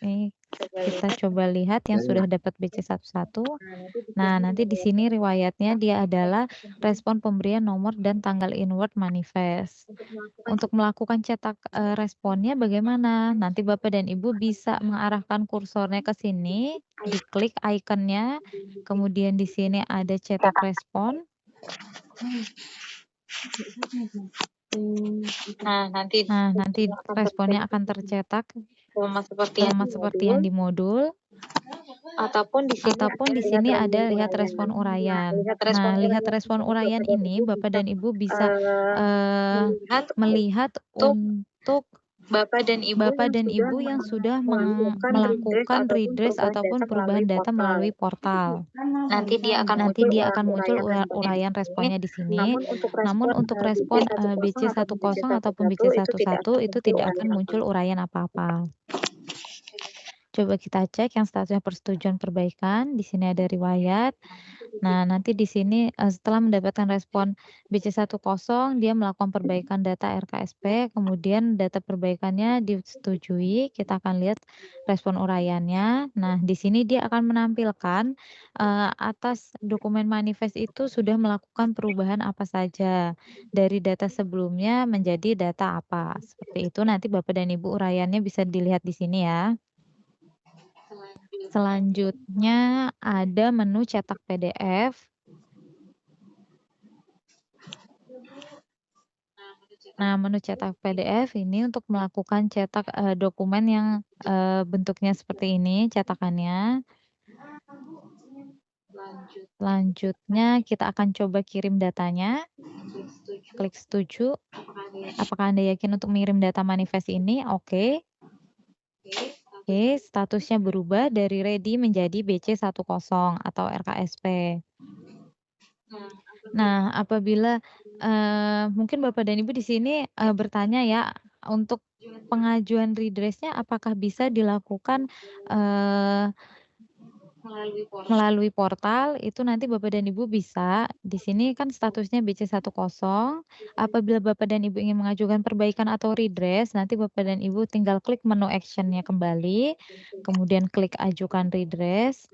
Nih, kita coba lihat yang sudah dapat BC11. Nah, nanti di sini riwayatnya dia adalah respon pemberian nomor dan tanggal inward manifest. Untuk melakukan cetak, responnya bagaimana? Nanti Bapak dan Ibu bisa mengarahkan kursornya ke sini, diklik ikonnya, kemudian di sini ada cetak respon. Nah, nanti responnya akan tercetak sama seperti yang di modul. Ataupun di sini ada lihat respon uraian. Nah, lihat respon uraian ini Bapak dan Ibu bisa, melihat untuk Bapak dan Ibu yang sudah melakukan redress ataupun perubahan data melalui portal. nanti dia akan muncul uraian responnya di sini. Namun untuk respon, BC10 ataupun BC11 itu tidak akan muncul uraian apa-apa. Coba kita cek yang statusnya persetujuan perbaikan, di sini ada riwayat. Nah, nanti di sini, setelah mendapatkan respon BC10, dia melakukan perbaikan data RKSP, kemudian data perbaikannya disetujui, kita akan lihat respon uraiannya. Nah, di sini dia akan menampilkan, atas dokumen manifest itu sudah melakukan perubahan apa saja, dari data sebelumnya menjadi data apa, seperti itu. Nanti Bapak dan Ibu uraiannya bisa dilihat di sini ya. Selanjutnya ada menu cetak PDF. Nah, menu cetak PDF ini untuk melakukan cetak, dokumen yang, bentuknya seperti ini cetakannya. Selanjutnya kita akan coba kirim datanya. Klik setuju. Apakah Anda yakin untuk mengirim data manifest ini? Oke. Oke, statusnya berubah dari ready menjadi BC10 atau RKSP. Nah, apabila, mungkin Bapak dan Ibu di sini, bertanya ya, untuk pengajuan redress-nya apakah bisa dilakukan, melalui portal? Itu nanti Bapak dan Ibu bisa, di sini kan statusnya BC10, apabila Bapak dan Ibu ingin mengajukan perbaikan atau redress, nanti Bapak dan Ibu tinggal klik menu action-nya kembali, kemudian klik ajukan redress.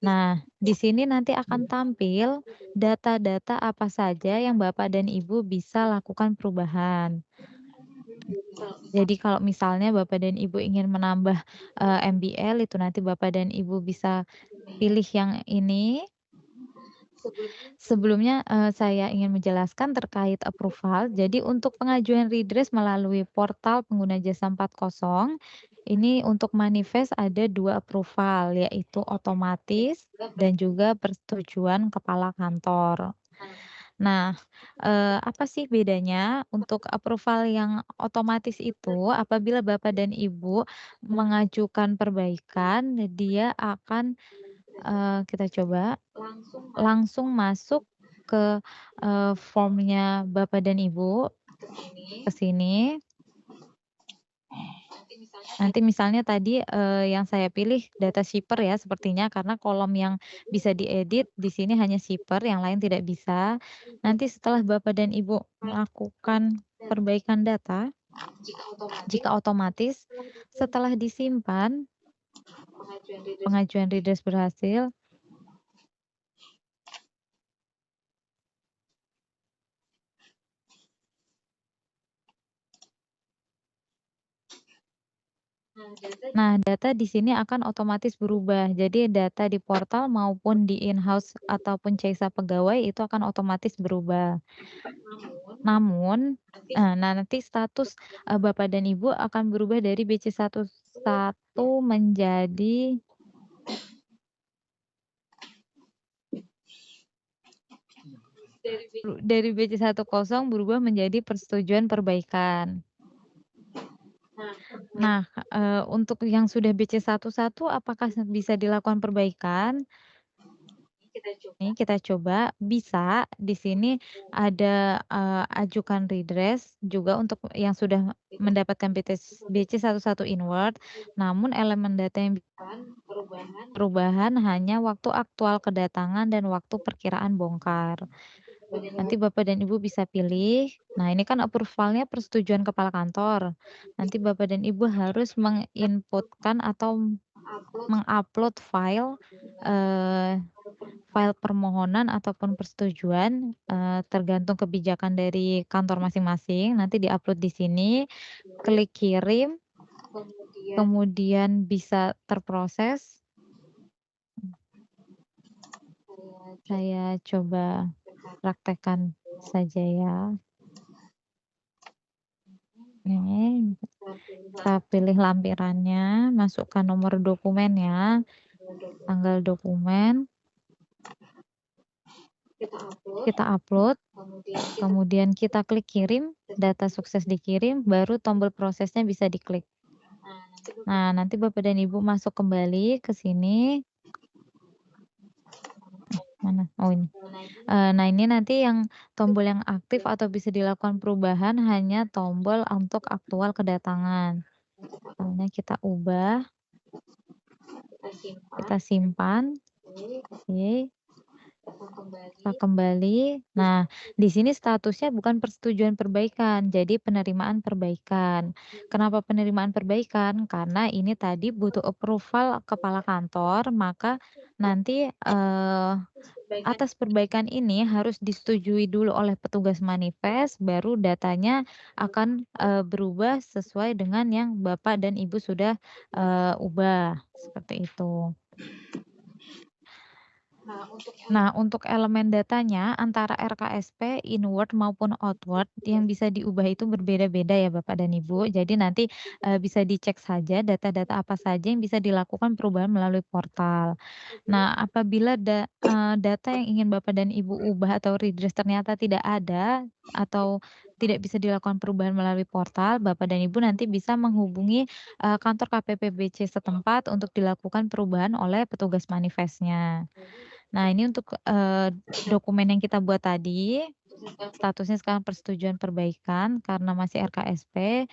Nah, di sini nanti akan tampil data-data apa saja yang Bapak dan Ibu bisa lakukan perubahan. Jadi kalau misalnya Bapak dan Ibu ingin menambah, MBL itu nanti Bapak dan Ibu bisa pilih yang ini. Sebelumnya, saya ingin menjelaskan terkait approval. Jadi untuk pengajuan redress melalui portal pengguna jasa 40, ini untuk manifest ada 2 approval, yaitu otomatis dan juga persetujuan kepala kantor. Nah, apa sih bedanya? Untuk approval yang otomatis itu apabila Bapak dan Ibu mengajukan perbaikan, dia akan, kita coba langsung masuk ke, formnya Bapak dan Ibu, ke sini. Nanti misalnya tadi, yang saya pilih data shipper ya sepertinya karena kolom yang bisa diedit di sini hanya shipper, yang lain tidak bisa. Nanti setelah Bapak dan Ibu melakukan perbaikan data, jika otomatis setelah disimpan, pengajuan redress berhasil. Nah, data di sini akan otomatis berubah. Jadi data di portal maupun di in-house ataupun CESA pegawai itu akan otomatis berubah. Namun, nanti status, Bapak dan Ibu akan berubah dari BC11 menjadi dari BC10 berubah menjadi persetujuan perbaikan. Nah, untuk yang sudah BC11 apakah bisa dilakukan perbaikan? Ini kita coba, bisa. Di sini ada, ajukan redress juga untuk yang sudah mendapatkan BC11 inward, namun elemen data yang perubahan hanya waktu aktual kedatangan dan waktu perkiraan bongkar. Nanti Bapak dan Ibu bisa pilih. Nah, ini kan approval-nya persetujuan kepala kantor. Nanti Bapak dan Ibu harus menginputkan atau mengupload file, eee, file permohonan ataupun persetujuan, tergantung kebijakan dari kantor masing-masing, nanti di-upload di sini, klik kirim, kemudian bisa terproses. Saya coba praktekkan saja ya. Ini, kita pilih lampirannya, masukkan nomor dokumennya, tanggal dokumen, kita upload, kemudian kita klik kirim, data sukses dikirim, baru tombol prosesnya bisa diklik. Nah, nanti Bapak dan Ibu masuk kembali ke sini. Mana? Oh, ini. Nah, ini nanti yang tombol yang aktif atau bisa dilakukan perubahan hanya tombol untuk aktual kedatangan. Misalnya kita ubah, kita simpan, oke. Kita kembali. Nah, di sini statusnya bukan persetujuan perbaikan, jadi penerimaan perbaikan. Kenapa penerimaan perbaikan? Karena ini tadi butuh approval kepala kantor, maka nanti, atas perbaikan ini harus disetujui dulu oleh petugas manifest, baru datanya akan, berubah sesuai dengan yang Bapak dan Ibu sudah, ubah, seperti itu. Nah, untuk elemen datanya antara RKSP, inward maupun outward yang bisa diubah itu berbeda-beda ya Bapak dan Ibu. Jadi nanti, bisa dicek saja data-data apa saja yang bisa dilakukan perubahan melalui portal. Nah, apabila data yang ingin Bapak dan Ibu ubah atau redress ternyata tidak ada atau tidak bisa dilakukan perubahan melalui portal, Bapak dan Ibu nanti bisa menghubungi, kantor KPPBC setempat untuk dilakukan perubahan oleh petugas manifestnya. Nah, ini untuk, dokumen yang kita buat tadi, statusnya sekarang persetujuan perbaikan karena masih RKSP.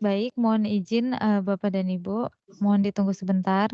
Baik, mohon izin, Bapak dan Ibu, mohon ditunggu sebentar.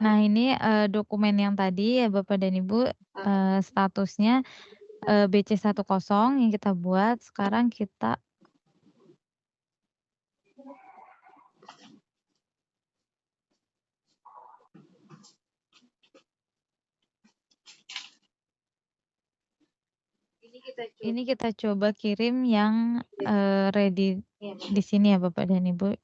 Nah ini, dokumen yang tadi ya Bapak dan Ibu, statusnya, BC10 yang kita buat, sekarang kita ini kita coba kirim yang, ready di sini ya Bapak dan Ibu.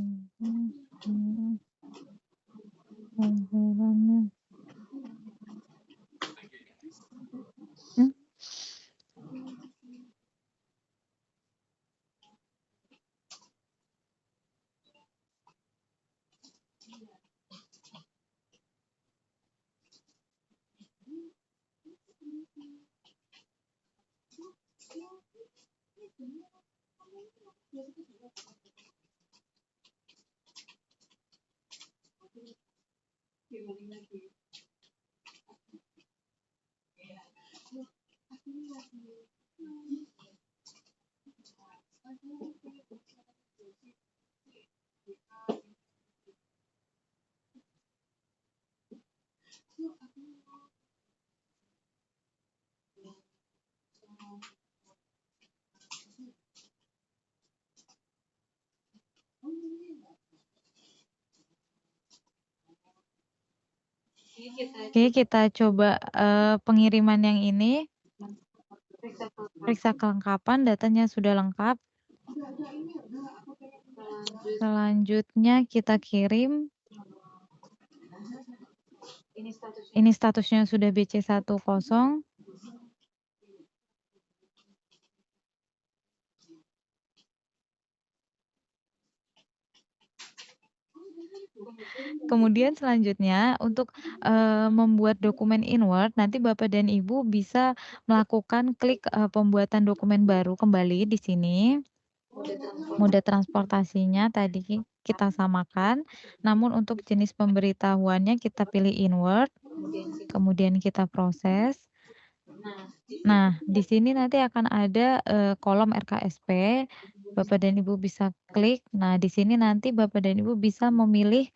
Mmm. Oke, kita coba, pengiriman yang ini. Periksa kelengkapan, datanya sudah lengkap. Selanjutnya kita kirim. Ini statusnya sudah BC10. Kemudian selanjutnya untuk, membuat dokumen inward, nanti Bapak dan Ibu bisa melakukan klik, pembuatan dokumen baru kembali di sini. Moda transportasinya tadi kita samakan, namun untuk jenis pemberitahuannya kita pilih inward, kemudian kita proses. Nah, di sini nanti akan ada, kolom RKSP, Bapak dan Ibu bisa klik. Nah, di sini nanti Bapak dan Ibu bisa memilih,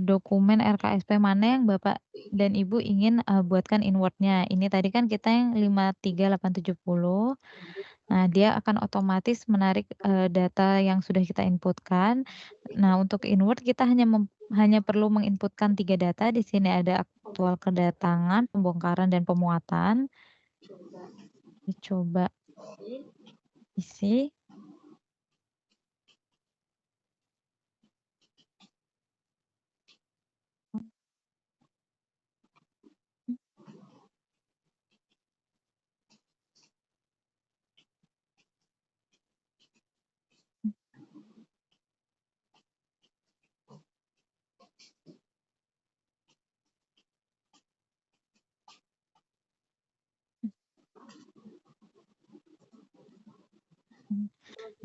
dokumen RKSP mana yang Bapak dan Ibu ingin, buatkan inward-nya. Ini tadi kan kita yang 53870. Nah, dia akan otomatis menarik, data yang sudah kita inputkan. Nah, untuk inward kita hanya perlu menginputkan 3 data. Di sini ada aktual kedatangan, pembongkaran, dan pemuatan. Coba isi.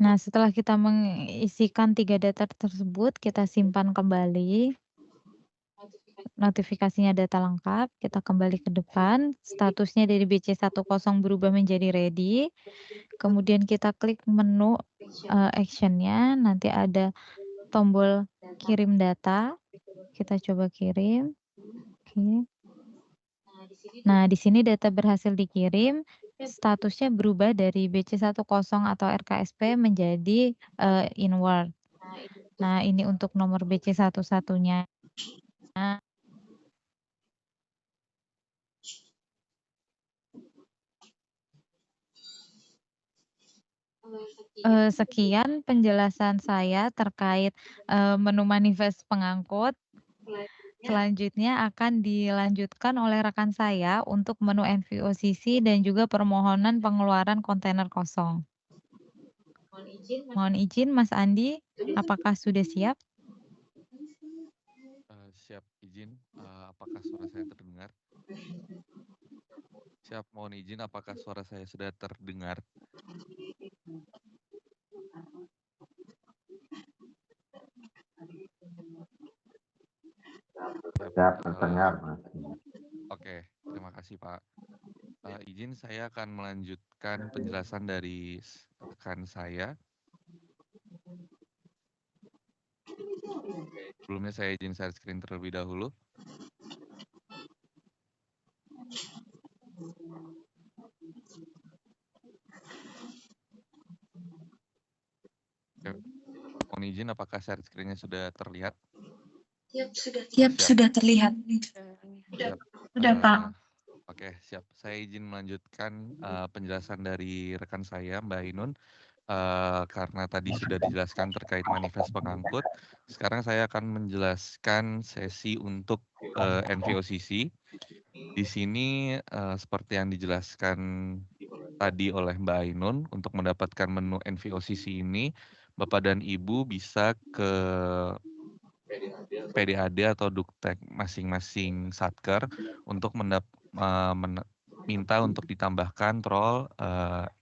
Nah, setelah kita mengisikan 3 data tersebut, kita simpan kembali. Notifikasinya data lengkap, kita kembali ke depan, statusnya dari BC10 berubah menjadi ready. Kemudian kita klik menu, action-nya, nanti ada tombol kirim data, kita coba kirim. Oke. Nah, di sini data berhasil dikirim, statusnya berubah dari BC10 atau RKSP menjadi, inward. Nah, ini untuk nomor BC11-nya. Sekian penjelasan saya terkait, menu manifest pengangkut. Selanjutnya akan dilanjutkan oleh rekan saya untuk menu NVOCC dan juga permohonan pengeluaran kontainer kosong. Mohon izin Mas Andi, apakah sudah siap? Siap, izin, apakah suara saya terdengar? Siap, mohon izin, apakah suara saya sudah terdengar? Siap, terdengar, Mas. Oke, terima kasih, Pak. Izin saya akan melanjutkan penjelasan dari rekan saya. Sebelumnya saya izin share screen terlebih dahulu. Oke, mohon izin, apakah share screen-nya sudah terlihat? Siap, sudah terlihat. Siap. Sudah, Pak. Oke, siap. Saya izin melanjutkan penjelasan dari rekan saya, Mbak Ainun. Karena tadi sudah dijelaskan terkait manifest pengangkut, sekarang saya akan menjelaskan sesi untuk NVOCC. Di sini seperti yang dijelaskan tadi oleh Mbak Ainun, untuk mendapatkan menu NVOCC ini, Bapak dan Ibu bisa ke PDAD atau Duktek masing-masing satker untuk minta untuk ditambahkan role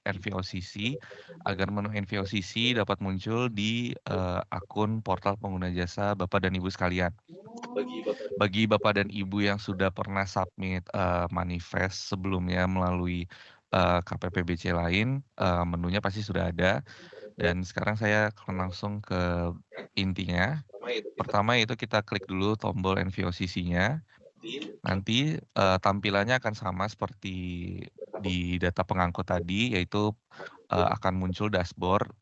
NVOCC agar menu NVOCC dapat muncul di akun portal pengguna jasa Bapak dan Ibu sekalian. Bagi Bapak dan Ibu yang sudah pernah submit manifest sebelumnya melalui KPPBC lain, menunya pasti sudah ada. Dan sekarang saya akan langsung ke intinya. Pertama itu kita klik dulu tombol NVOCC-nya. Nanti tampilannya akan sama seperti di data pengangkut tadi, yaitu akan muncul dashboard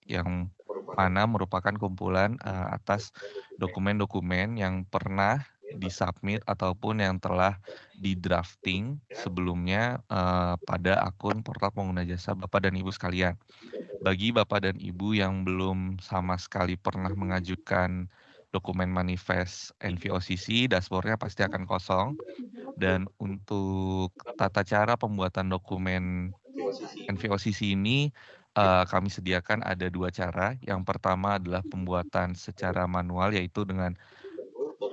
yang mana merupakan kumpulan atas dokumen-dokumen yang pernah disubmit ataupun yang telah di-drafting sebelumnya pada akun portal pengguna jasa Bapak dan Ibu sekalian. Bagi Bapak dan Ibu yang belum sama sekali pernah mengajukan dokumen manifest NVOCC, dashboard-nya pasti akan kosong. Dan untuk tata cara pembuatan dokumen NVOCC ini kami sediakan ada 2 cara. Yang pertama adalah pembuatan secara manual, yaitu dengan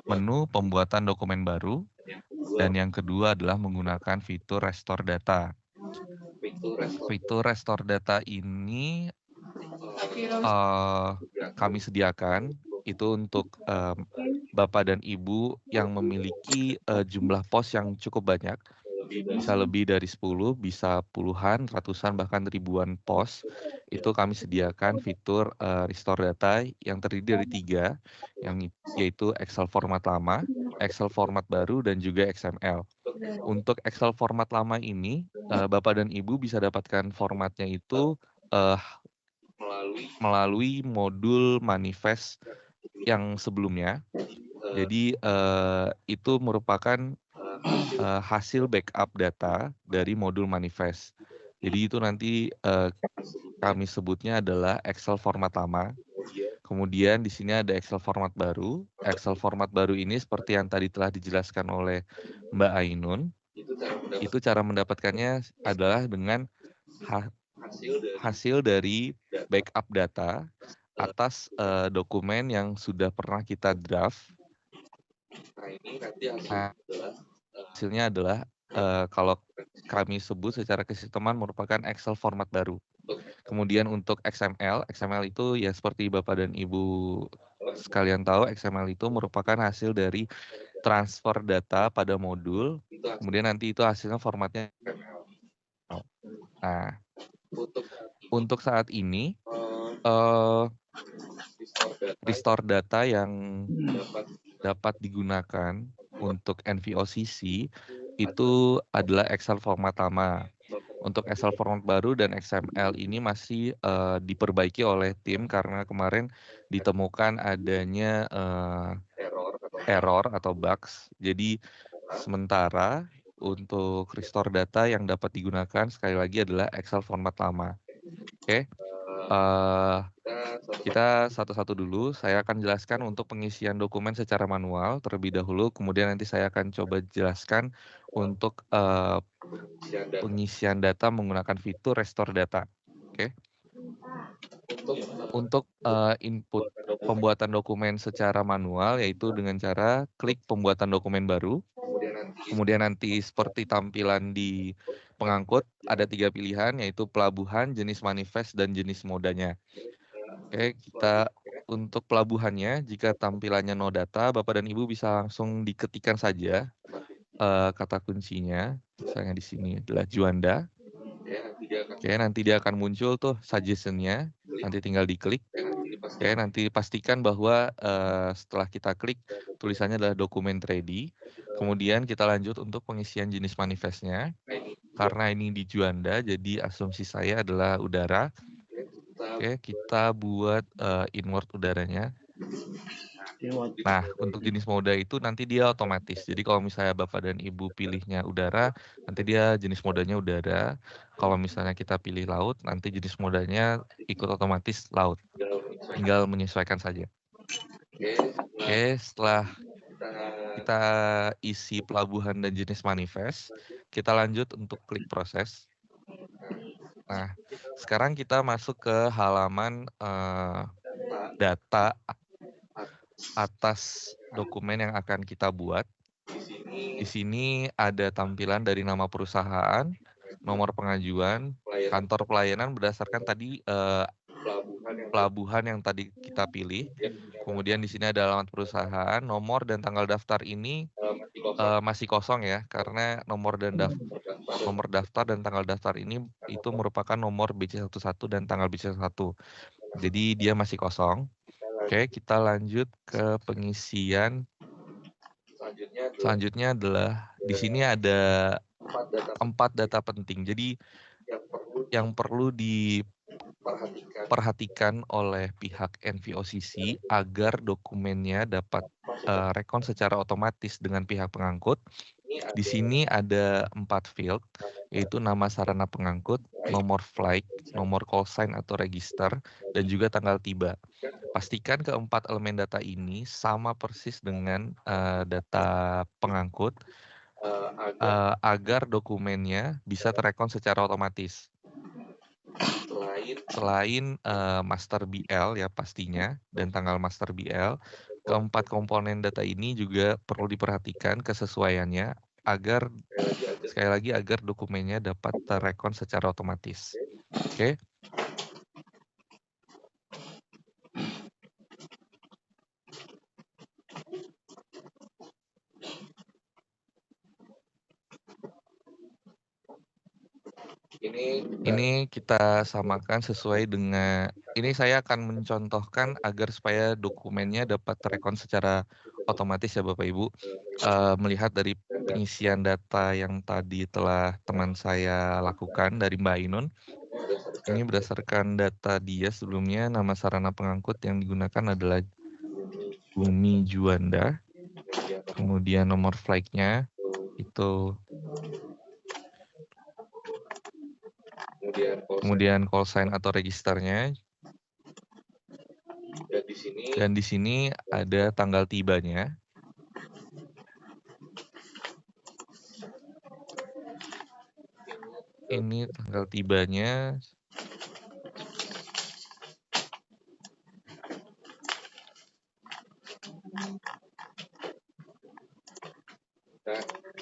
menu pembuatan dokumen baru. Dan yang kedua adalah menggunakan fitur restore data. Fitur restore data ini kami sediakan itu untuk Bapak dan Ibu yang memiliki jumlah pos yang cukup banyak, bisa lebih dari 10, bisa puluhan, ratusan, bahkan ribuan pos. Itu kami sediakan fitur restore data yang terdiri dari 3, yaitu Excel format lama, Excel format baru, dan juga XML. Untuk Excel format lama ini, Bapak dan Ibu bisa dapatkan formatnya itu melalui modul manifest yang sebelumnya. Jadi itu merupakan hasil backup data dari modul manifest. Jadi itu nanti kami sebutnya adalah Excel format lama. Kemudian di sini ada Excel format baru. Excel format baru ini seperti yang tadi telah dijelaskan oleh Mbak Ainun. Itu cara mendapatkannya adalah dengan hasil dari backup data atas dokumen yang sudah pernah kita draft. Hasilnya adalah kalau kami sebut secara kesisteman merupakan Excel format baru. Kemudian untuk XML itu ya seperti Bapak dan Ibu sekalian tahu, XML itu merupakan hasil dari transfer data pada modul. Kemudian nanti itu hasilnya formatnya. Nah, untuk saat ini restore data yang dapat digunakan untuk NVOCC itu adalah Excel format lama. Untuk Excel format baru dan XML ini masih diperbaiki oleh tim karena kemarin ditemukan adanya error atau bugs. Jadi sementara untuk restore data yang dapat digunakan sekali lagi adalah Excel format lama. Oke. Kita satu-satu dulu. Saya akan jelaskan untuk pengisian dokumen secara manual terlebih dahulu. Kemudian nanti saya akan coba jelaskan untuk pengisian data menggunakan fitur restore data. Oke. Untuk input pembuatan dokumen secara manual, yaitu dengan cara klik pembuatan dokumen baru. Kemudian nanti seperti tampilan di pengangkut, ada 3 pilihan, yaitu pelabuhan, jenis manifest, dan jenis modanya. Oke, kita untuk pelabuhannya, jika tampilannya no data, Bapak dan Ibu bisa langsung diketikkan saja kata kuncinya. Misalnya di sini adalah Juanda. Oke, nanti dia akan muncul tuh suggestion-nya. Nanti tinggal diklik. Oke, nanti pastikan bahwa setelah kita klik, tulisannya adalah document ready. Kemudian kita lanjut untuk pengisian jenis manifestnya. Karena ini di Juanda, jadi asumsi saya adalah udara. Oke, kita buat inward udaranya. Nah, untuk jenis moda itu nanti dia otomatis. Jadi kalau misalnya Bapak dan Ibu pilihnya udara, nanti dia jenis modanya udara. Kalau misalnya kita pilih laut, nanti jenis modanya ikut otomatis laut. Tinggal menyesuaikan saja. Oke, setelah kita isi pelabuhan dan jenis manifest, kita lanjut untuk klik proses. Nah, sekarang kita masuk ke halaman data atas dokumen yang akan kita buat. Di sini ada tampilan dari nama perusahaan, nomor pengajuan, kantor pelayanan berdasarkan tadi pelabuhan yang tadi kita pilih. Kemudian di sini ada alamat perusahaan, nomor dan tanggal daftar ini masih kosong ya, karena nomor daftar dan tanggal daftar ini itu merupakan nomor BC11 dan tanggal BC11. Jadi dia masih kosong. Oke, kita lanjut ke pengisian. Selanjutnya adalah di sini ada 4 data penting. Jadi yang perlu diperhatikan oleh pihak NVOCC agar dokumennya dapat rekon secara otomatis dengan pihak pengangkut. Di sini ada 4 field, yaitu nama sarana pengangkut, nomor flight, nomor call sign atau register, dan juga tanggal tiba. Pastikan keempat elemen data ini sama persis dengan data pengangkut agar dokumennya bisa terekon secara otomatis. Selain master BL ya pastinya dan tanggal master BL, keempat komponen data ini juga perlu diperhatikan kesesuaiannya agar sekali lagi agar dokumennya dapat terekon secara otomatis. Oke. Ini kita samakan sesuai dengan, ini saya akan mencontohkan agar supaya dokumennya dapat terekon secara otomatis ya Bapak Ibu. Melihat dari pengisian data yang tadi telah teman saya lakukan dari Mbak Ainun. Ini berdasarkan data dia sebelumnya, nama sarana pengangkut yang digunakan adalah Bumi Juanda. Kemudian nomor flight-nya itu, kemudian call sign atau registernya, dan di sini ada tanggal tibanya. Ini tanggal tibanya.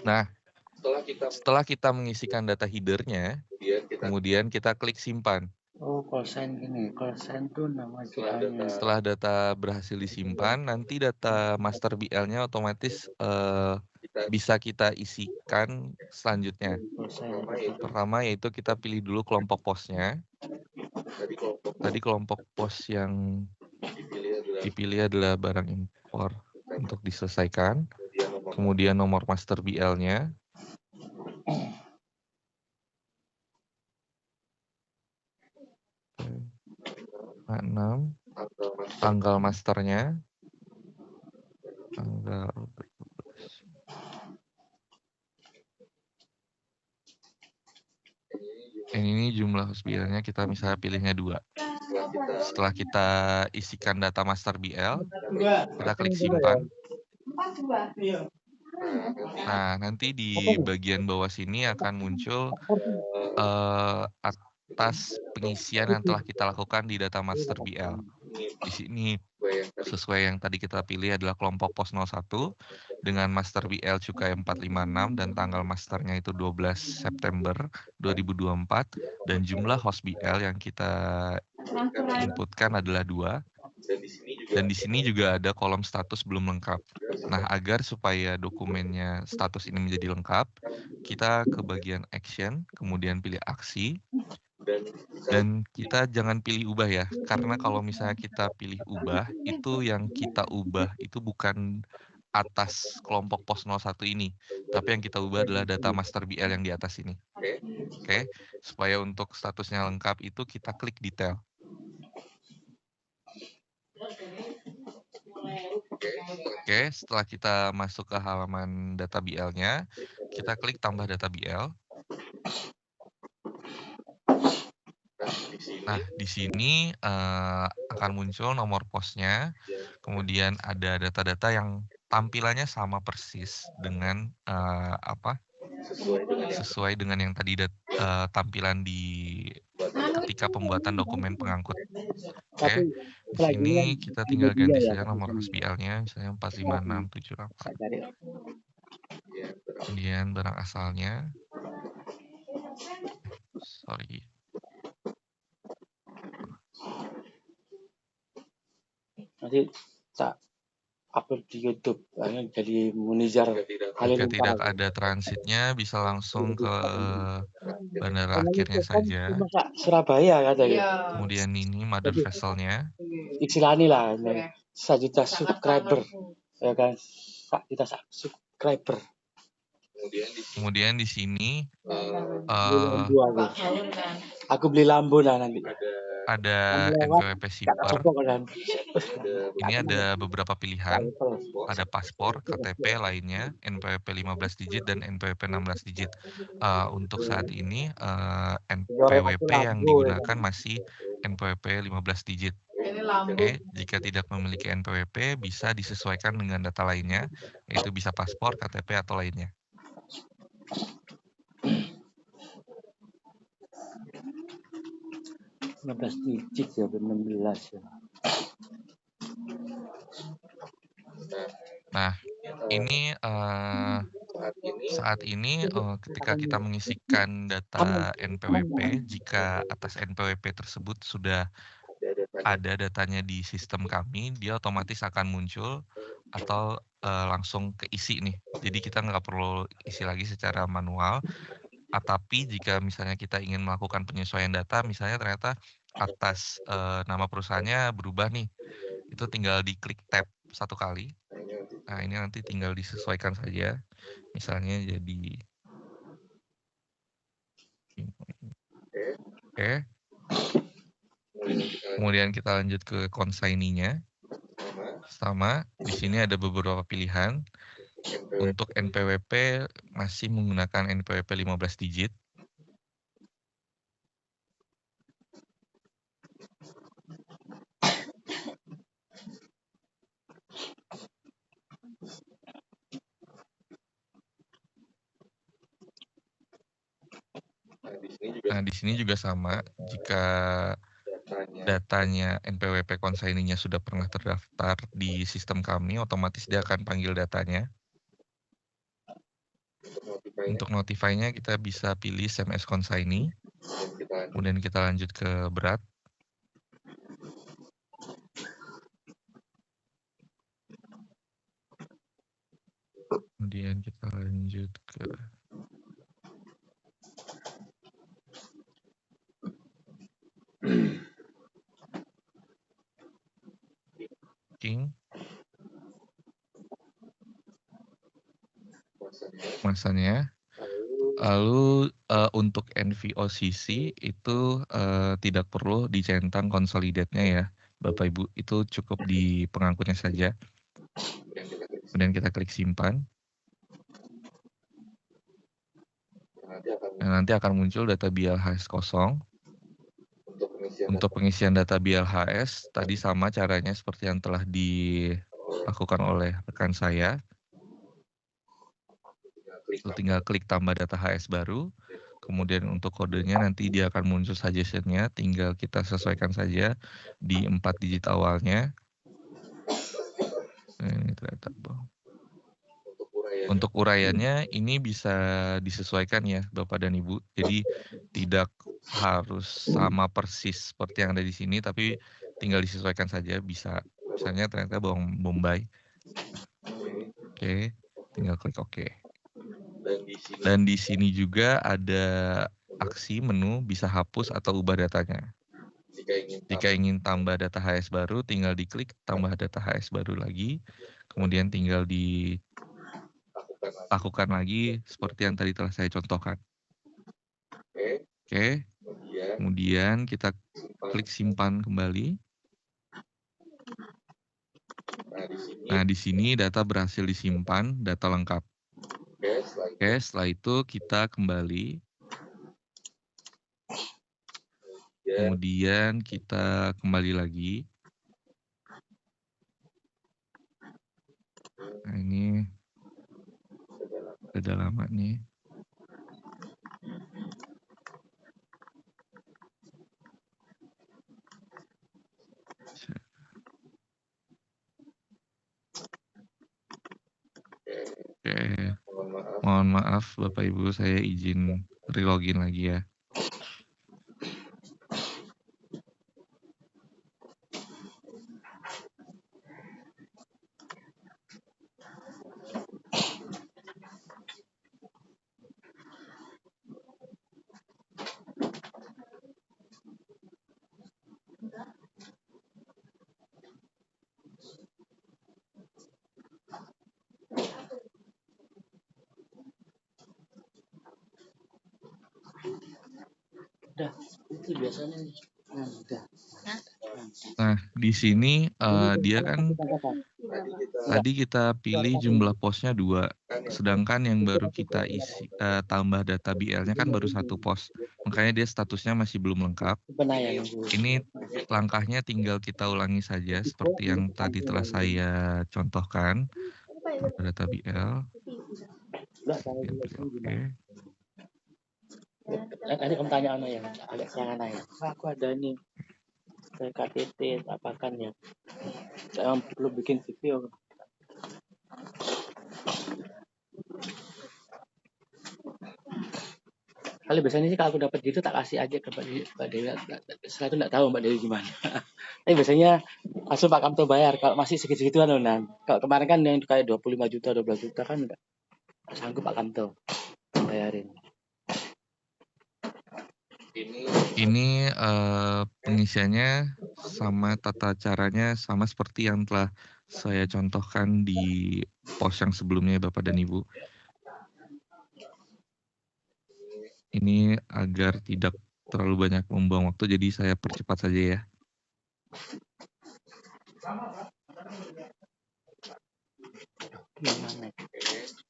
Nah, setelah kita mengisikan data header-nya, kemudian kita klik simpan. Oh, call sign gini, call sign tuh nama jualnya. Setelah data berhasil disimpan, nanti data master BL-nya otomatis bisa kita isikan selanjutnya. Pertama yaitu kita pilih dulu kelompok posnya. Tadi kelompok pos yang dipilih adalah barang impor untuk diselesaikan. Kemudian nomor master BL-nya. Tanggal masternya. Tanggal ini jumlah host BL-nya kita misalnya pilihnya 2. Setelah kita isikan data master BL, kita klik simpan. Nah, nanti di bagian bawah sini akan muncul atas pengisian yang telah kita lakukan di data master BL. Di sini sesuai yang tadi kita pilih adalah kelompok pos 01 dengan master BL cukai 456 dan tanggal masternya itu 12 September 2024 dan jumlah host BL yang kita inputkan adalah 2. Dan di sini juga ada kolom status belum lengkap. Nah, agar supaya dokumennya status ini menjadi lengkap, kita ke bagian action, kemudian pilih aksi. Dan kita jangan pilih ubah ya, karena kalau misalnya kita pilih ubah, itu yang kita ubah itu bukan atas kelompok pos 01 ini, tapi yang kita ubah adalah data master BL yang di atas ini. Oke, supaya untuk statusnya lengkap itu kita klik detail. Oke, setelah kita masuk ke halaman data BL-nya, kita klik tambah data BL. Nah, di sini akan muncul nomor posnya, kemudian ada data-data yang tampilannya sama persis dengan sesuai dengan yang tadi tampilan di ketika pembuatan dokumen pengangkut. Oke, di sini kita tinggal ganti saja nomor host BL-nya, misalnya 45678. Kemudian barang asalnya, Nanti tak upload di YouTube, jadi Munizar. Jika tidak ada transitnya, bisa langsung ke bandara akhirnya saja. Surabaya katanya. Kemudian ini mother vessel-nya. Istilahnya lah, 1 juta subscriber, ya kan? 1 juta subscriber. Kemudian di sini aku beli lampu lah nanti. Ada NPWP shipper. Ini ada beberapa pilihan. Ada paspor, KTP lainnya, NPWP 15 digit dan NPWP 16 digit. Untuk saat ini NPWP yang digunakan masih NPWP 15 digit. Oke, jika tidak memiliki NPWP bisa disesuaikan dengan data lainnya, yaitu bisa paspor, KTP atau lainnya. digit ya, 16 ya. Nah, ini saat ini ketika kita mengisikan data NPWP, jika atas NPWP tersebut sudah ada datanya di sistem kami, dia otomatis akan muncul atau langsung keisi nih. Jadi kita nggak perlu isi lagi secara manual. Tapi jika misalnya kita ingin melakukan penyesuaian data, misalnya ternyata atas nama perusahaannya berubah nih, itu tinggal diklik tab 1 kali. Nah, ini nanti tinggal disesuaikan saja. Misalnya jadi oke. Kemudian kita lanjut ke consignee-nya. Sama, di sini ada beberapa pilihan. Untuk NPWP masih menggunakan NPWP 15 digit. Nah, di sini juga sama. Jika datanya NPWP consignee-nya sudah pernah terdaftar di sistem kami, otomatis dia akan panggil datanya. Untuk notify-nya kita bisa pilih SMS consignee. Kemudian kita lanjut ke berat. Kemudian kita lanjut ke King. Masanya. Lalu untuk NVOCC itu tidak perlu dicentang konsolidatnya ya, Bapak Ibu. Itu cukup di pengangkutnya saja. Kemudian kita klik simpan. Nah, nanti akan muncul data BLHS kosong. Untuk pengisian data BLHS, tadi sama caranya seperti yang telah dilakukan oleh rekan saya. Itu tinggal klik tambah data HS baru. Kemudian untuk kodenya nanti dia akan muncul suggestion-nya, tinggal kita sesuaikan saja di 4 digit awalnya. Ini ternyata bohong. Untuk uraiannya ini bisa disesuaikan ya Bapak dan Ibu. Jadi tidak harus sama persis seperti yang ada di sini, tapi tinggal disesuaikan saja. Bisa, misalnya ternyata bawang bombay. Oke, tinggal klik OK. Dan di sini juga ada aksi menu bisa hapus atau ubah datanya. Jika ingin tambah data HS baru, tinggal diklik tambah data HS baru lagi. Kemudian tinggal dilakukan lagi seperti yang tadi telah saya contohkan. Oke. Kemudian kita klik simpan kembali. Nah, di sini data berhasil disimpan, data lengkap. Oke, setelah itu kita kembali. Kemudian kita kembali lagi. Nah, ini udah lama nih. Oke, mohon maaf Bapak Ibu, saya izin relogin lagi ya. Udah, itu biasanya nih. Nah, udah. Nah, di sini dia kan tadi kita pilih jumlah posnya 2, sedangkan yang baru kita isi tambah data BL-nya kan baru 1 pos. Makanya dia statusnya masih belum lengkap. Ini langkahnya tinggal kita ulangi saja seperti yang tadi telah saya contohkan. Tambah data BL. Oke. Nanti kamu tanya Ana ya, agak siang Ana ya. Aku ada nih saya KTT apakan ya. Saya perlu bikin video. Kali biasanya sih kalau aku dapat gitu tak kasih aja ke Mbak Dewi. Setelah itu nggak tahu Mbak Dewi gimana. Tapi biasanya langsung Pak Kamto bayar. Kalau masih segitu-segituan loh Nan. Kalau kemarin kan yang kayak 25 juta, 12 juta kan nggak sanggup Pak Kamto bayarin. Ini pengisiannya sama tata caranya sama seperti yang telah saya contohkan di pos yang sebelumnya Bapak dan Ibu. Ini agar tidak terlalu banyak membuang waktu, jadi saya percepat saja ya.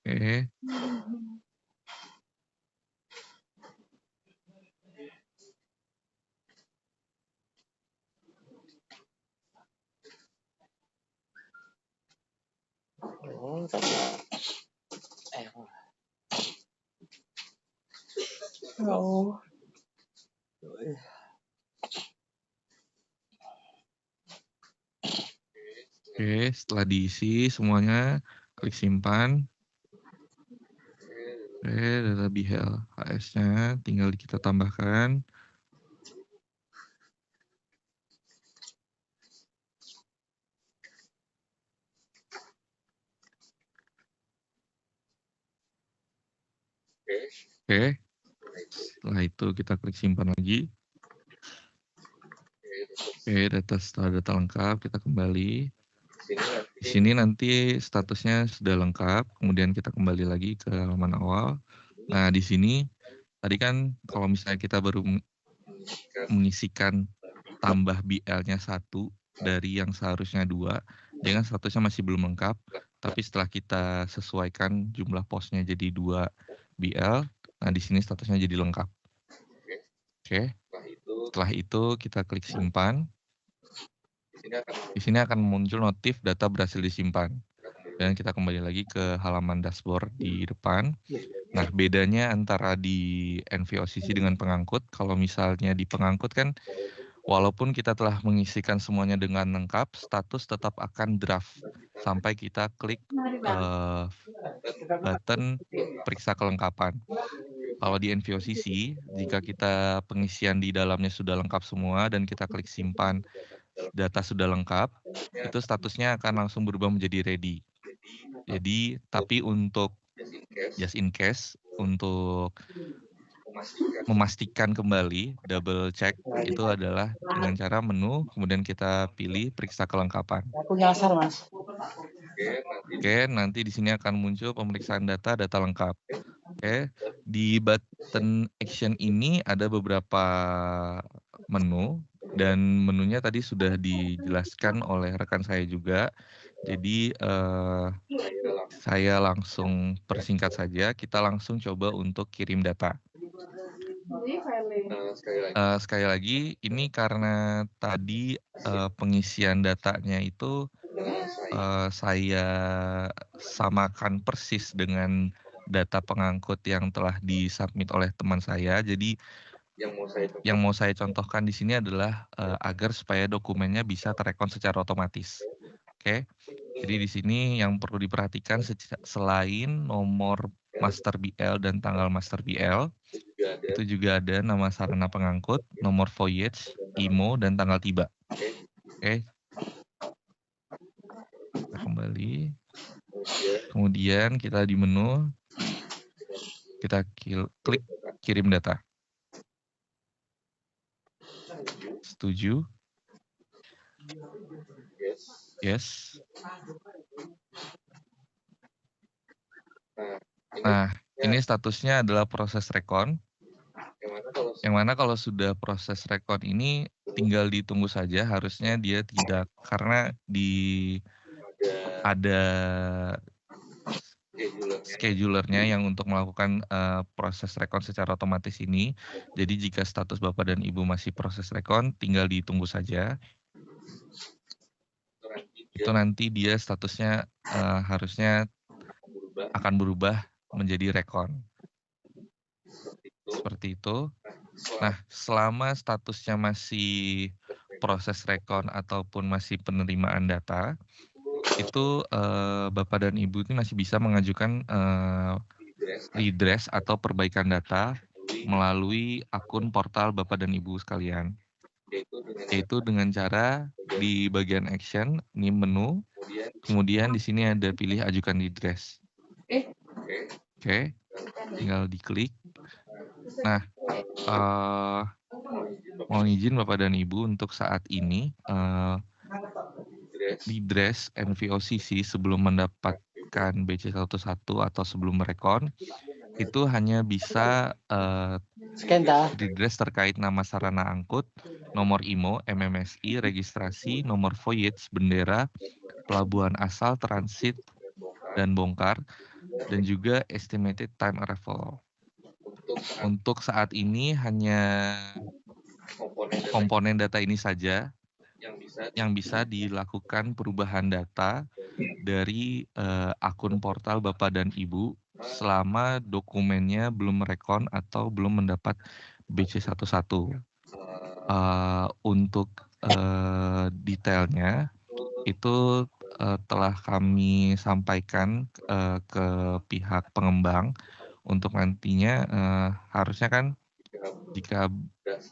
Oke. Oh, tapi oh. Oke, setelah diisi semuanya, klik simpan. Oke, data BLHS-nya tinggal kita tambahkan. Oke, setelah itu kita klik simpan lagi. Oke, setelah data lengkap, kita kembali. Di sini nanti statusnya sudah lengkap, kemudian kita kembali lagi ke halaman awal. Nah, di sini tadi kan kalau misalnya kita baru mengisikan tambah BL-nya 1 dari yang seharusnya 2, dia kan statusnya masih belum lengkap, tapi setelah kita sesuaikan jumlah posnya jadi 2 BL, Nah, di sini statusnya jadi lengkap. Oke. Setelah itu kita klik simpan. Di sini akan muncul notif data berhasil disimpan. Dan kita kembali lagi ke halaman dashboard di depan. Nah, bedanya antara di NVOCC dengan pengangkut, kalau misalnya di pengangkut kan, walaupun kita telah mengisikan semuanya dengan lengkap, status tetap akan draft sampai kita klik button periksa kelengkapan. Kalau di NVOCC, jika kita pengisian di dalamnya sudah lengkap semua dan kita klik simpan, data sudah lengkap, itu statusnya akan langsung berubah menjadi ready. Jadi, tapi untuk just in case, untuk memastikan kembali, double check, itu adalah dengan cara menu, kemudian kita pilih periksa kelengkapan. Aku nyasar, Mas. Oke, nanti di sini akan muncul pemeriksaan data lengkap. Oke, di button action ini ada beberapa menu, dan menunya tadi sudah dijelaskan oleh rekan saya juga. Jadi saya langsung persingkat saja, kita langsung coba untuk kirim data. Sekali lagi, ini karena tadi pengisian datanya itu saya samakan persis dengan data pengangkut yang telah disubmit oleh teman saya. Jadi yang mau saya contohkan di sini adalah agar supaya dokumennya bisa terekon secara otomatis. Oke. Jadi di sini yang perlu diperhatikan selain nomor master BL dan tanggal master BL, itu juga ada nama sarana pengangkut, nomor voyage, IMO, dan tanggal tiba. Oke. Kita kembali. Kemudian kita di menu, kita klik kirim data. Setuju? Yes. Nah, ini statusnya adalah proses rekon. Yang mana kalau sudah proses rekon ini tinggal ditunggu saja, harusnya dia tidak, karena ada schedulernya yang untuk melakukan proses rekon secara otomatis ini. Jadi jika status Bapak dan Ibu masih proses rekon, tinggal ditunggu saja. Itu nanti dia statusnya harusnya akan berubah menjadi rekon. Seperti itu. Nah, selama statusnya masih proses rekon ataupun masih penerimaan data, itu Bapak dan Ibu ini masih bisa mengajukan redress atau perbaikan data melalui akun portal Bapak dan Ibu sekalian. Yaitu dengan cara di bagian action, ini menu, kemudian di sini ada pilih ajukan redress. Oke, tinggal diklik. Nah, mohon izin Bapak dan Ibu untuk saat ini redress NVOCC sebelum mendapatkan BC11 atau sebelum merekon itu hanya bisa redress terkait nama sarana angkut, nomor IMO, MMSI, registrasi, nomor voyage, bendera, pelabuhan asal, transit, dan bongkar, dan juga estimated time arrival. Untuk saat ini hanya komponen data ini saja yang bisa dilakukan perubahan data dari akun portal Bapak dan Ibu selama dokumennya belum merekon atau belum mendapat BC11. Untuk detailnya itu telah kami sampaikan ke pihak pengembang untuk nantinya harusnya kan jika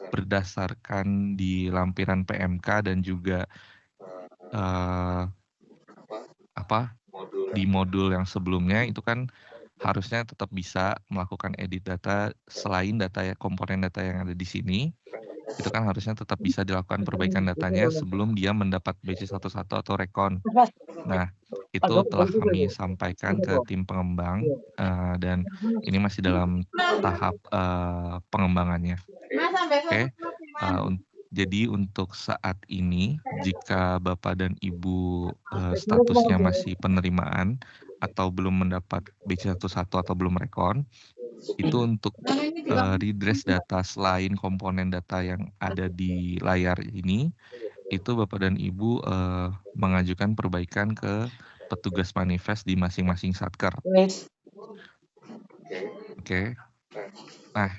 berdasarkan di lampiran PMK dan juga di modul yang sebelumnya itu kan harusnya tetap bisa melakukan edit data selain komponen data yang ada di sini. Itu kan harusnya tetap bisa dilakukan perbaikan datanya sebelum dia mendapat BC11 atau rekon. Nah, itu telah kami sampaikan ke tim pengembang dan ini masih dalam tahap pengembangannya. Oke. Jadi untuk saat ini, jika Bapak dan Ibu statusnya masih penerimaan atau belum mendapat BC11 atau belum rekon, Itu untuk redress data selain komponen data yang ada di layar ini, itu Bapak dan Ibu mengajukan perbaikan ke petugas manifest di masing-masing satker. Oke. Nah,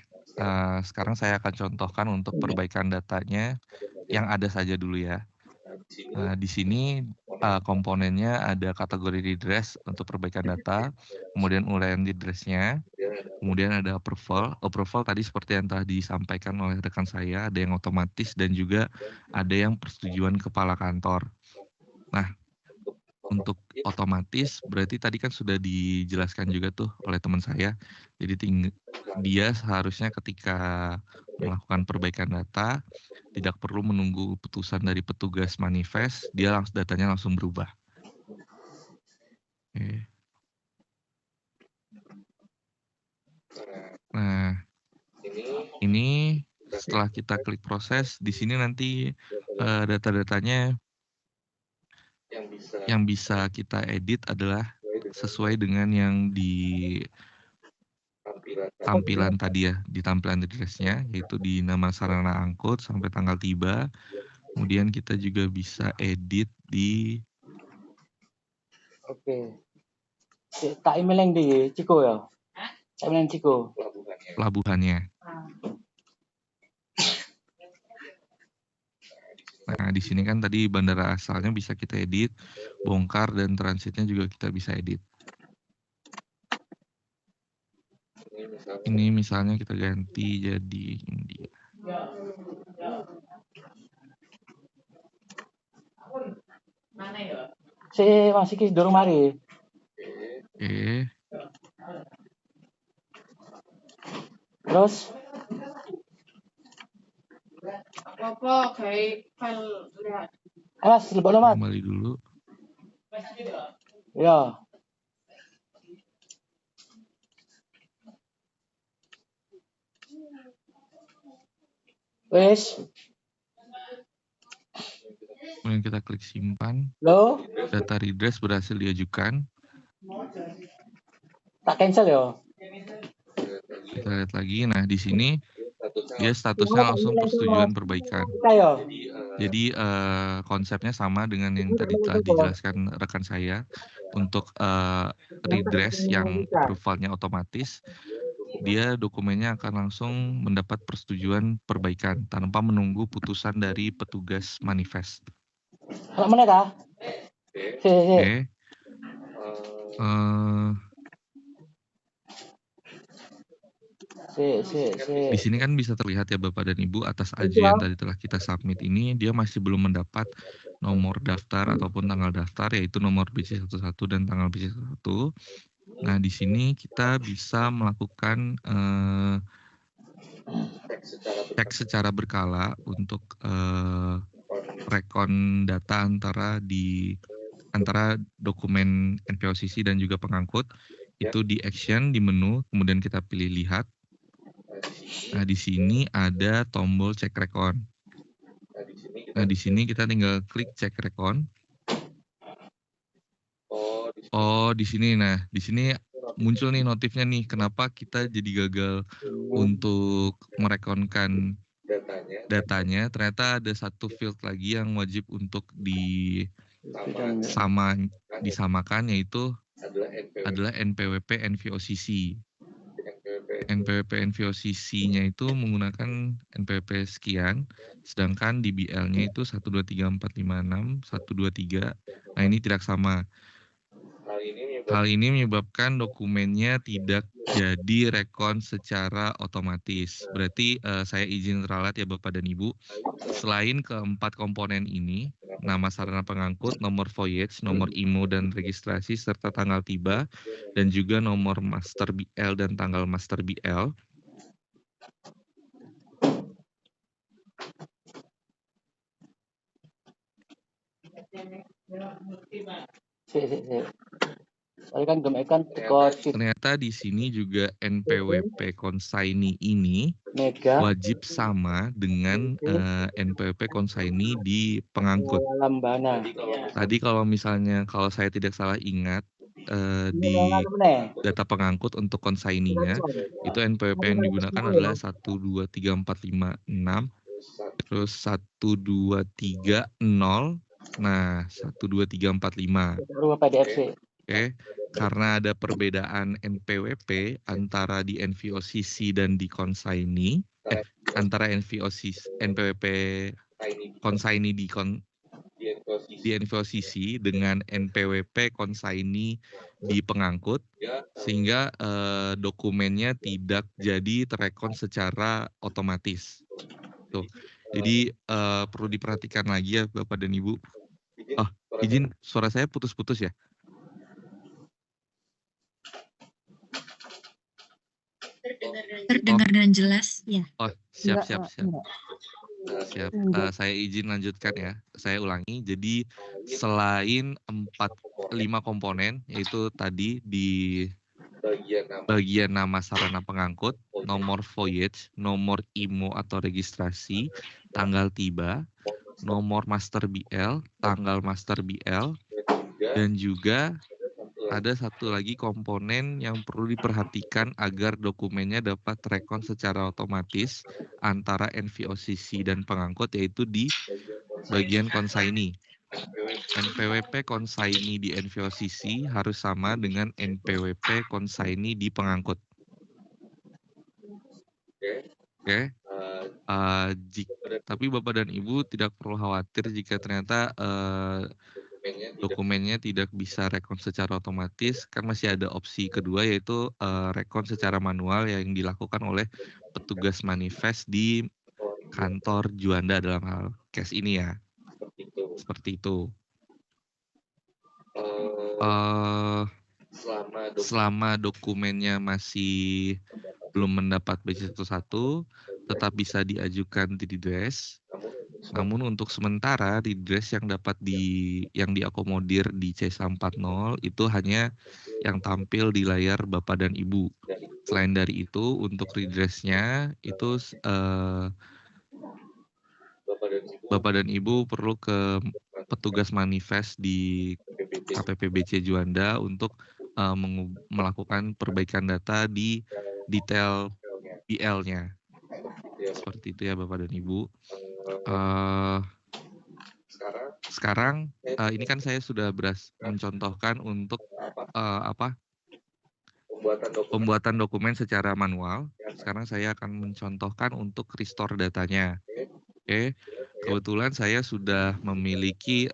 sekarang saya akan contohkan untuk perbaikan datanya yang ada saja dulu ya. Di sini komponennya ada kategori redress untuk perbaikan data, kemudian uraian redressnya, kemudian ada approval. Approval tadi seperti yang telah disampaikan oleh rekan saya, ada yang otomatis dan juga ada yang persetujuan kepala kantor. Nah, untuk otomatis berarti tadi kan sudah dijelaskan juga tuh oleh teman saya. Jadi dia seharusnya ketika melakukan perbaikan data tidak perlu menunggu putusan dari petugas manifest, dia datanya langsung berubah. Oke. Nah, ini setelah kita klik proses, di sini nanti data-datanya yang bisa kita edit adalah sesuai dengan yang di tampilan tadi ya, di tampilan address-nya, yaitu di nama sarana angkut sampai tanggal tiba. Kemudian kita juga bisa edit di Tak email yang di Ciko ya? Tak email yang Ciko. pelabuhannya. Nah, di sini kan tadi bandara asalnya bisa kita edit, bongkar dan transitnya juga kita bisa edit. Ini misalnya kita ganti jadi India. Si masih kis dorong mari. Oke. Terus Apa kayak file lihat. Mas, lebok lo mat. Kembali dulu. Ya. Wes. Kemudian kita klik simpan. Lo? Data redress berhasil diajukan. Tak cancel ya? Kita lihat lagi. Nah, di sini dia statusnya langsung persetujuan perbaikan. Jadi konsepnya sama dengan yang tadi telah dijelaskan rekan saya. Untuk redress yang approval-nya otomatis, dia dokumennya akan langsung mendapat persetujuan perbaikan tanpa menunggu putusan dari petugas manifest. Anak mana kah? Oke. Di sini kan bisa terlihat ya Bapak dan Ibu atas AJ yang tadi telah kita submit ini, dia masih belum mendapat nomor daftar ataupun tanggal daftar, yaitu nomor BC11 dan tanggal BC11. Nah, di sini kita bisa melakukan cek secara berkala untuk rekon data antara dokumen NPOCC dan juga pengangkut. Itu di action, di menu, kemudian kita pilih lihat. Nah, di sini ada tombol cek rekon. Nah, di sini kita tinggal klik cek rekon. Oh, di sini. Nah, di sini muncul nih notifnya nih, kenapa kita jadi gagal untuk merekonkan datanya. Ternyata ada satu field lagi yang wajib untuk disamakan, yaitu adalah NPWP NVOCC. NPWP NVOCC-nya itu menggunakan NPWP sekian, sedangkan di BL-nya itu 123456, 123. Nah, ini tidak sama. Hal ini menyebabkan dokumennya tidak jadi rekon secara otomatis. Berarti saya izin ralat ya Bapak dan Ibu. Selain keempat komponen ini, nama sarana pengangkut, nomor voyage, nomor IMO dan registrasi, serta tanggal tiba, dan juga nomor master BL dan tanggal master BL. Ternyata di sini juga NPWP consignee ini wajib sama dengan NPWP consignee di pengangkut. Tadi kalau misalnya, kalau saya tidak salah ingat, di data pengangkut untuk consignee-nya itu NPWP yang digunakan adalah 123456, terus 12300, nah 12345. Rumah PDFC. Oke, karena ada perbedaan NPWP antara di NVOCC dan di consignee, antara NPWP consignee di NVOCC dengan NPWP consignee di pengangkut, sehingga dokumennya tidak jadi terekon secara otomatis. Tuh. Jadi perlu diperhatikan lagi ya Bapak dan Ibu. Oh, izin suara saya putus-putus ya? Terdengar dengan jelas, ya. Oh, siap. Siap. Saya izin lanjutkan ya. Saya ulangi. Jadi selain 5 komponen, yaitu tadi di bagian nama sarana pengangkut, nomor voyage, nomor IMO atau registrasi, tanggal tiba, nomor master BL, tanggal master BL, dan juga ada satu lagi komponen yang perlu diperhatikan agar dokumennya dapat terekon secara otomatis antara NVOCC dan pengangkut, yaitu di bagian consignee. NPWP consignee di NVOCC harus sama dengan NPWP consignee di pengangkut. Oke. Tapi Bapak dan Ibu tidak perlu khawatir jika ternyata dokumennya tidak bisa rekon secara otomatis, kan masih ada opsi kedua, yaitu rekon secara manual yang dilakukan oleh petugas manifest di kantor Juanda dalam hal case ini ya. Seperti itu. Selama dokumennya masih belum mendapat BC11, tetap bisa diajukan di redress. Namun untuk sementara redress yang dapat yang diakomodir di C140 itu hanya yang tampil di layar Bapak dan Ibu. Selain dari itu, untuk redressnya itu Bapak dan Ibu perlu ke petugas manifest di KPPBC Juanda untuk melakukan perbaikan data di detail BL-nya. Seperti itu ya Bapak dan Ibu. Sekarang ini kan saya sudah mencontohkan untuk pembuatan dokumen secara manual. Sekarang saya akan mencontohkan untuk restore datanya. Oke, kebetulan saya sudah memiliki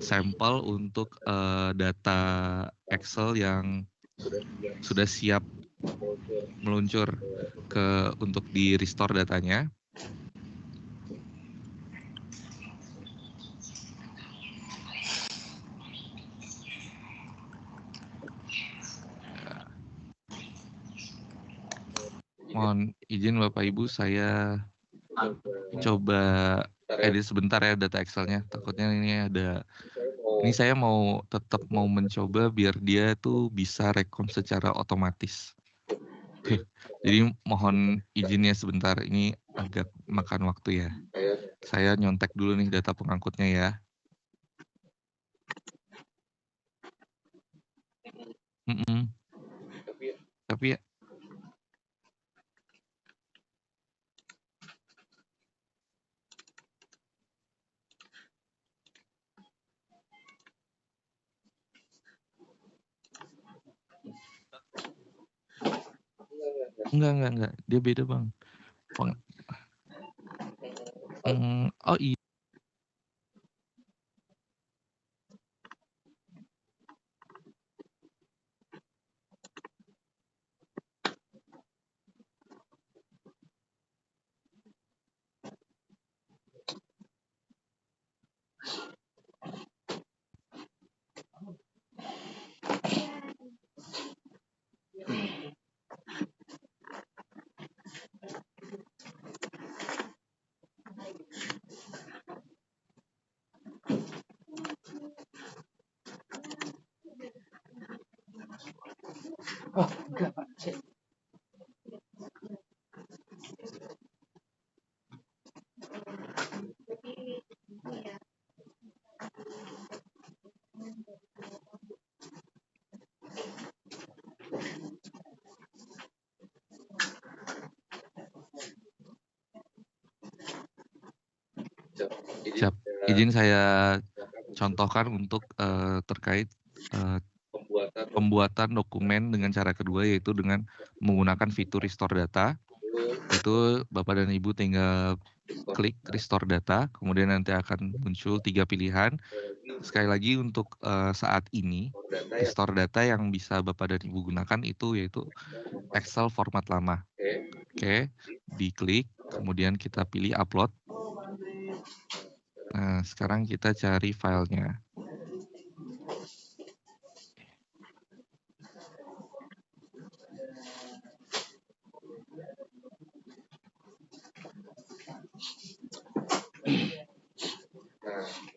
sampel untuk data Excel yang sudah siap meluncur untuk di restore datanya. Mohon izin Bapak Ibu, saya coba edit sebentar ya data Excel-nya. Takutnya ini saya tetap mau mencoba biar dia tuh bisa rekon secara otomatis. Jadi mohon izinnya sebentar, ini agak makan waktu ya. Saya nyontek dulu nih data pengangkutnya ya. Tapi ya, enggak. Dia beda, Bang. Oh iya. Oh, enggak Pak. Siap. Izin saya contohkan untuk terkait pembuatan dokumen dengan cara kedua, yaitu dengan menggunakan fitur restore data. Itu Bapak dan Ibu tinggal klik restore data, kemudian nanti akan muncul 3 pilihan. Sekali lagi untuk saat ini, restore data yang bisa Bapak dan Ibu gunakan itu yaitu Excel format lama. Oke, diklik, kemudian kita pilih upload. Nah, sekarang kita cari filenya.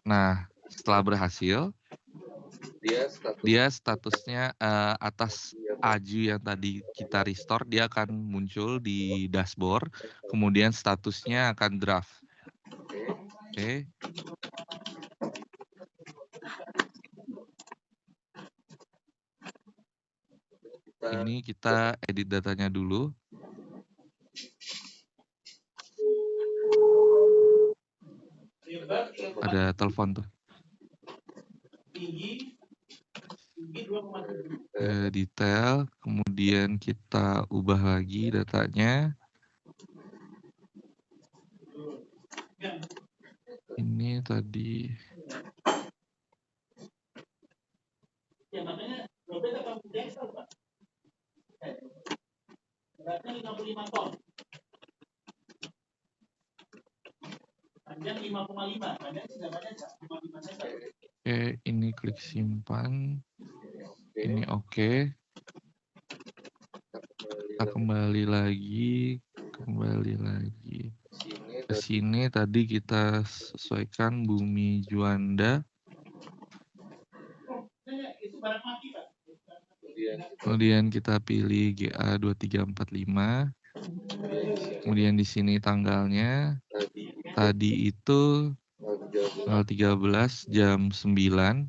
Nah, setelah berhasil, dia statusnya atas Aju yang tadi kita restore, dia akan muncul di dashboard, kemudian statusnya akan draft. Oke. Ini kita edit datanya dulu. Ada telepon tuh. Detail, kemudian kita ubah lagi datanya. Ini tadi. Oke, ini klik simpan. Ini oke. Kita kembali lagi ke sini. Tadi kita sesuaikan Bumi Juanda. Kemudian kita pilih GA 2345. Kemudian di sini tanggalnya. Tadi itu tanggal 13 jam 9.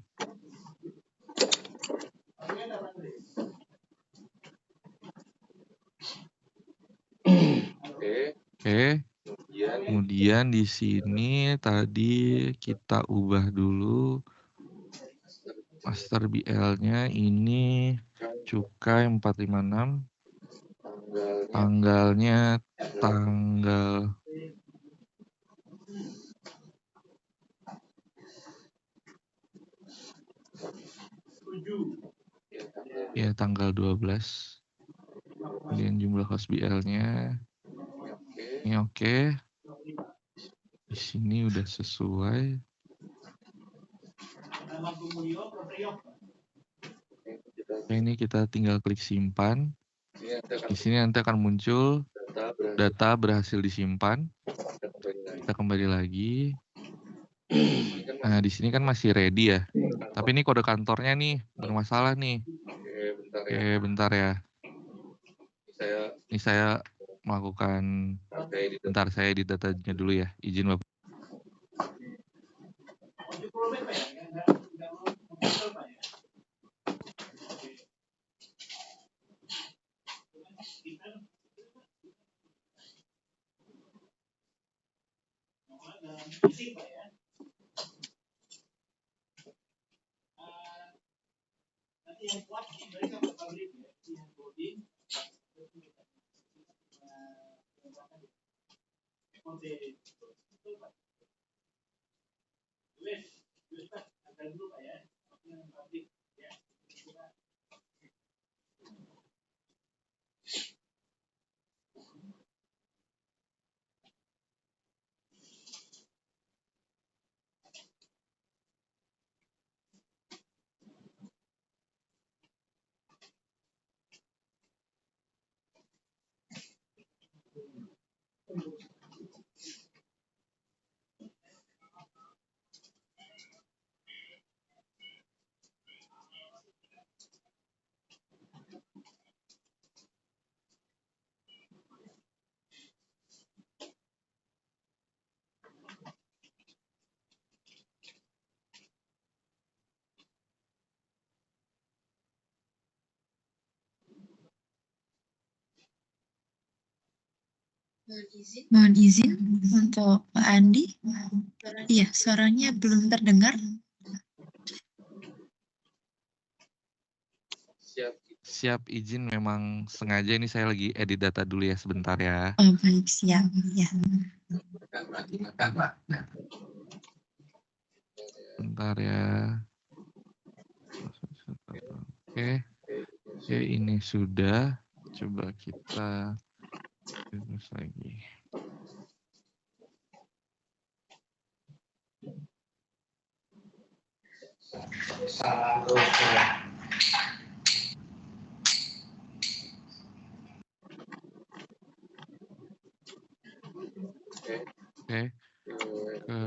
Oke. Kemudian di sini tadi kita ubah dulu master BL-nya, ini cukai 456. Tanggalnya tanggal tanggal 12. Kemudian jumlah host BL-nya. Ini oke. Di sini udah sesuai. Ini kita tinggal klik simpan. Di sini nanti akan muncul data berhasil disimpan. Kita kembali lagi. Nah, di sini kan masih ready ya. Tapi ini kode kantornya nih bermasalah nih. Oke, bentar ya. Ini saya melakukan, bentar saya edit datanya dulu ya. Izin Bapak. Mohon izin untuk Pak Andi. Iya, suaranya belum terdengar. Siap, izin memang sengaja ini saya lagi edit data dulu ya sebentar ya. Oh, baik, siap. Ya. Bentar ya. Oke, ini sudah. Coba kita terus lagi. Oke, ke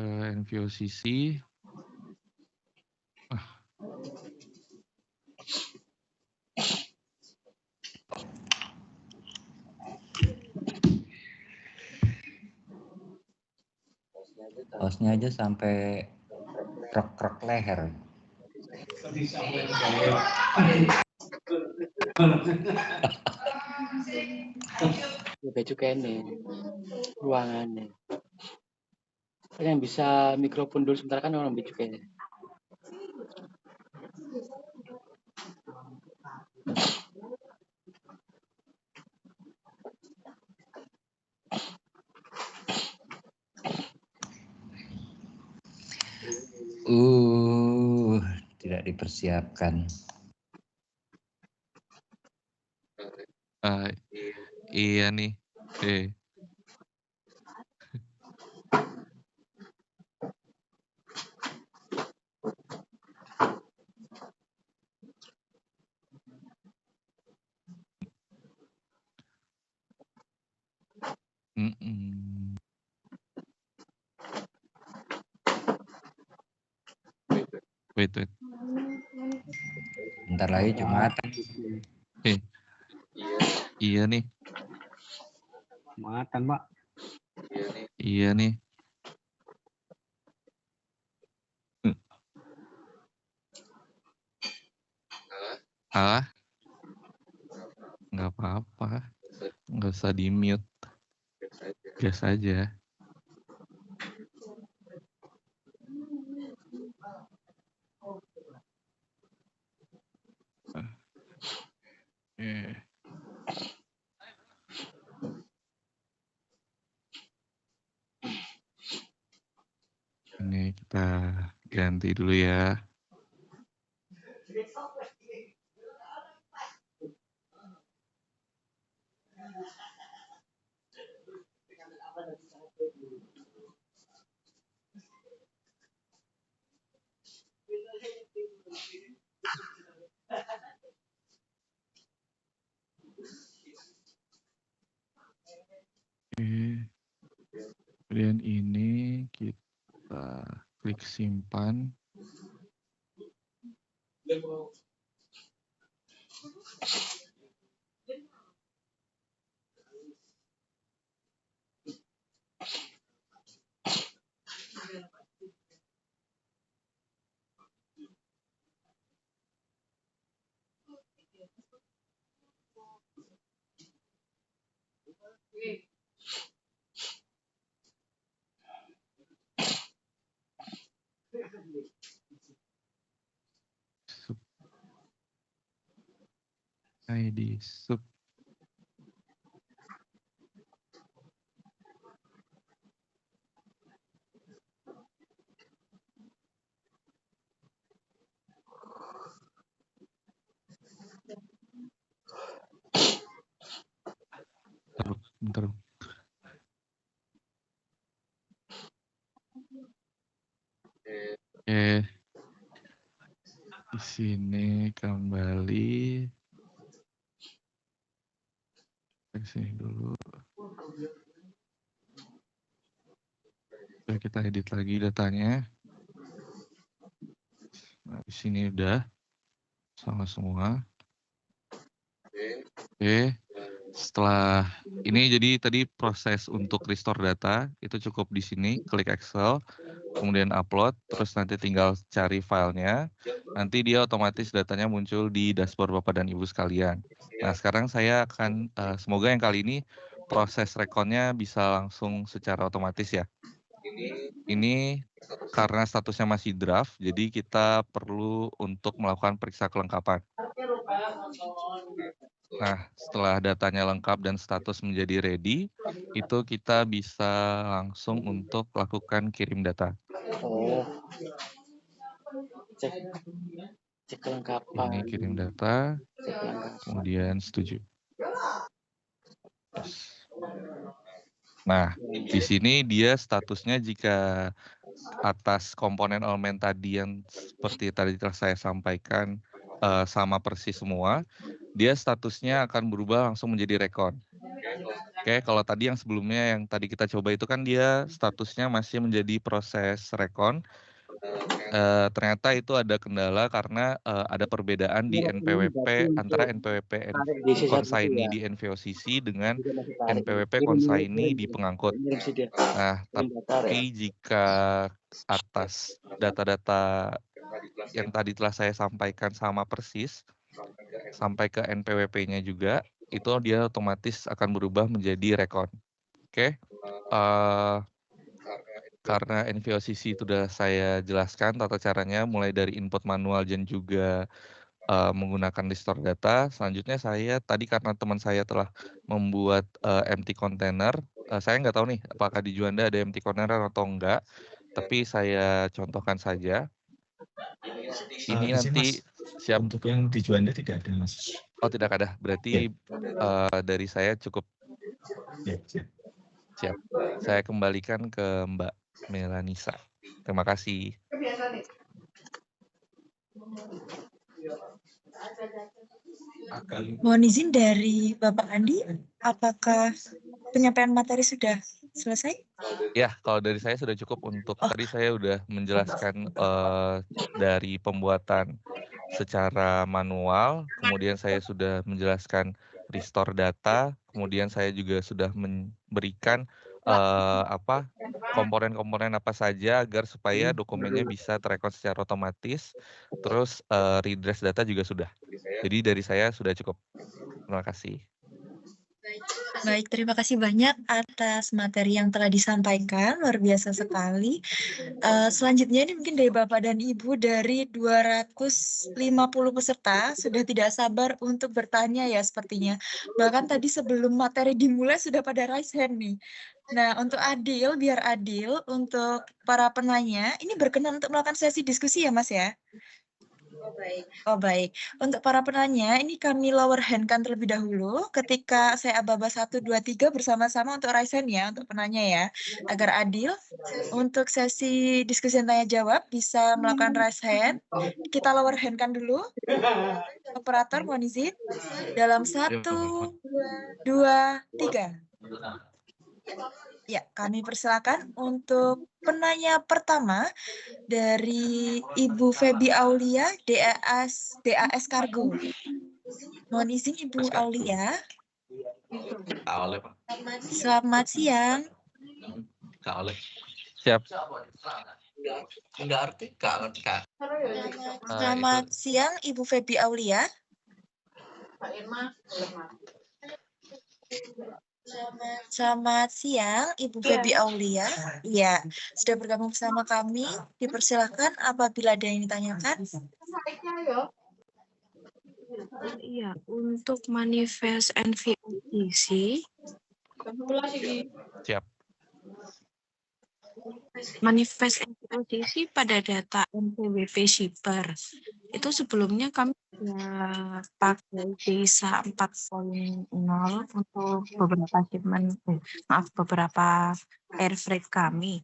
NVOCC. Hostnya aja sampai krek-krek leher. Baju kene ruangannya. Yang bisa mikrofon dulu sebentar kan orang baju kene. Tidak dipersiapkan. Iya nih. Wait. Bentar lagi Jumatan. Iya nih. Jumatan, Pak. Iya nih. Nggak apa-apa. Nggak usah di-mute. Gas aja. Ini kita ganti dulu ya. Kemudian ini kita klik simpan. ID sub. Bentar. Di sini kembali. Ke sini dulu. Kita edit lagi datanya. Nah, di sini udah sama semua. Setelah ini jadi tadi proses untuk restore data itu cukup di sini, klik Excel, kemudian upload, terus nanti tinggal cari filenya, nanti dia otomatis datanya muncul di dashboard Bapak dan Ibu sekalian. Nah sekarang saya akan, semoga yang kali ini proses rekonnya bisa langsung secara otomatis ya. Ini karena statusnya masih draft, jadi kita perlu untuk melakukan periksa kelengkapan. Nah, setelah datanya lengkap dan status menjadi ready, itu kita bisa langsung untuk lakukan kirim data. Oh, cek cek kelengkapan. Ini kirim data, Cek kelengkapan. kemudian setuju. Yes. Nah, di sini dia statusnya jika atas komponen elemen tadi yang seperti tadi telah saya sampaikan sama persis semua, dia statusnya akan berubah langsung menjadi recon. Oke, kalau tadi yang sebelumnya yang tadi kita coba itu kan dia statusnya masih menjadi proses recon. Ternyata itu ada kendala karena ada perbedaan di NPWP antara NPWP consignee di NVOCC dengan NPWP consignee di pengangkut. Nah, tapi jika atas data-data yang tadi telah saya sampaikan sama persis sampai ke NPWP-nya juga, itu dia otomatis akan berubah menjadi recon. Oke. Karena NVOCC itu sudah saya jelaskan tata caranya mulai dari input manual dan juga menggunakan restore data. Selanjutnya saya tadi karena teman saya telah membuat empty container, saya nggak tahu nih apakah di Juanda ada empty container atau enggak, tapi saya contohkan saja. Ini nanti siap. Untuk yang di Juanda tidak ada, Mas. Oh, tidak ada. Berarti dari saya cukup. Ya, siap. Siap. Saya kembalikan ke Mbak Melanisa. Terima kasih. Mohon izin dari Bapak Andi, apakah penyampaian materi sudah selesai? Ya, kalau dari saya sudah cukup untuk tadi saya sudah menjelaskan dari pembuatan secara manual, kemudian saya sudah menjelaskan restore data, kemudian saya juga sudah memberikan komponen-komponen apa saja agar supaya dokumennya bisa terekon secara otomatis, terus redress data juga sudah. Jadi dari saya sudah cukup. Terima kasih. Baik, terima kasih banyak atas materi yang telah disampaikan, luar biasa sekali. Selanjutnya ini mungkin dari Bapak dan Ibu dari 250 peserta sudah tidak sabar untuk bertanya ya sepertinya. Bahkan tadi sebelum materi dimulai sudah pada raise hand nih. Nah, untuk adil, biar adil untuk para penanya, ini berkenan untuk melakukan sesi diskusi ya Mas ya? Oh baik. Untuk para penanya, ini kami lower hand-kan terlebih dahulu. Ketika saya aba-aba 1, 2, 3 bersama-sama untuk raise hand ya, untuk penanya ya. Agar adil, untuk sesi diskusi dan tanya-jawab bisa melakukan raise hand. Kita lower hand-kan dulu. Operator, mohon izin. Dalam 1, 2, 3. Ya, kami persilakan untuk penanya pertama dari Ibu Febi Aulia, DAS Kargo. Mohon izin Ibu Aulia. Selamat siang. Siap. Selamat siang Ibu Febi Aulia. Selamat siang Ibu Febi Aulia. Iya, sudah bergabung bersama kami. Dipersilakan apabila ada yang ditanyakan. Iya, untuk manifest NVOCC. Siap. Manifest NVOCC pada data NPWP shipper itu sebelumnya kami pakai DISA 4.0 untuk beberapa shipment, beberapa air freight kami.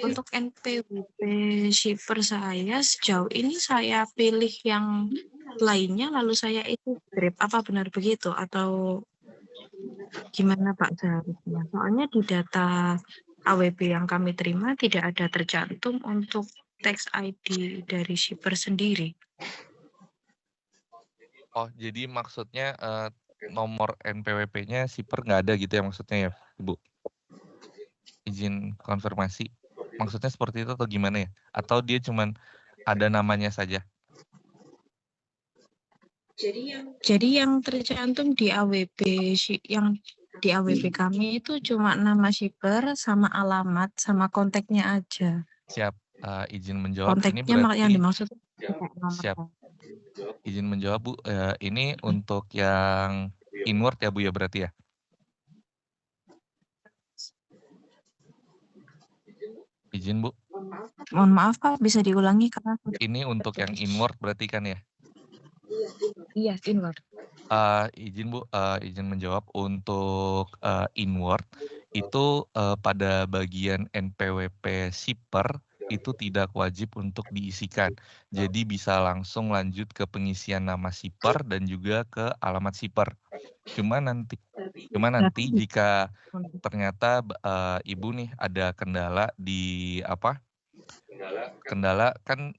Untuk NPWP shipper saya sejauh ini saya pilih yang lainnya lalu saya itu grab. Apa benar begitu atau gimana Pak seharusnya? Soalnya di data AWB yang kami terima tidak ada tercantum untuk tax ID dari shipper sendiri. Oh, jadi maksudnya nomor NPWP-nya shipper nggak ada gitu ya maksudnya ya, Ibu? Izin konfirmasi. Maksudnya seperti itu atau gimana ya? Atau dia cuman ada namanya saja? Jadi yang tercantum di AWB yang di AWP kami itu cuma nama shipper sama alamat sama kontaknya aja. Siap. Izin menjawab. Ini Kontaknya yang berarti dimaksud nomor. siap. Izin menjawab Bu. Ini untuk yang inward ya Bu ya berarti ya. Izin Bu. Mohon maaf Pak, bisa diulangi karena Ini untuk yang inward berarti kan ya. iya inward. Izin Bu, izin menjawab untuk inward itu pada bagian NPWP shipper itu tidak wajib untuk diisikan. Jadi bisa langsung lanjut ke pengisian nama shipper dan juga ke alamat shipper. Cuma nanti jika ternyata Ibu nih ada kendala di kendala kan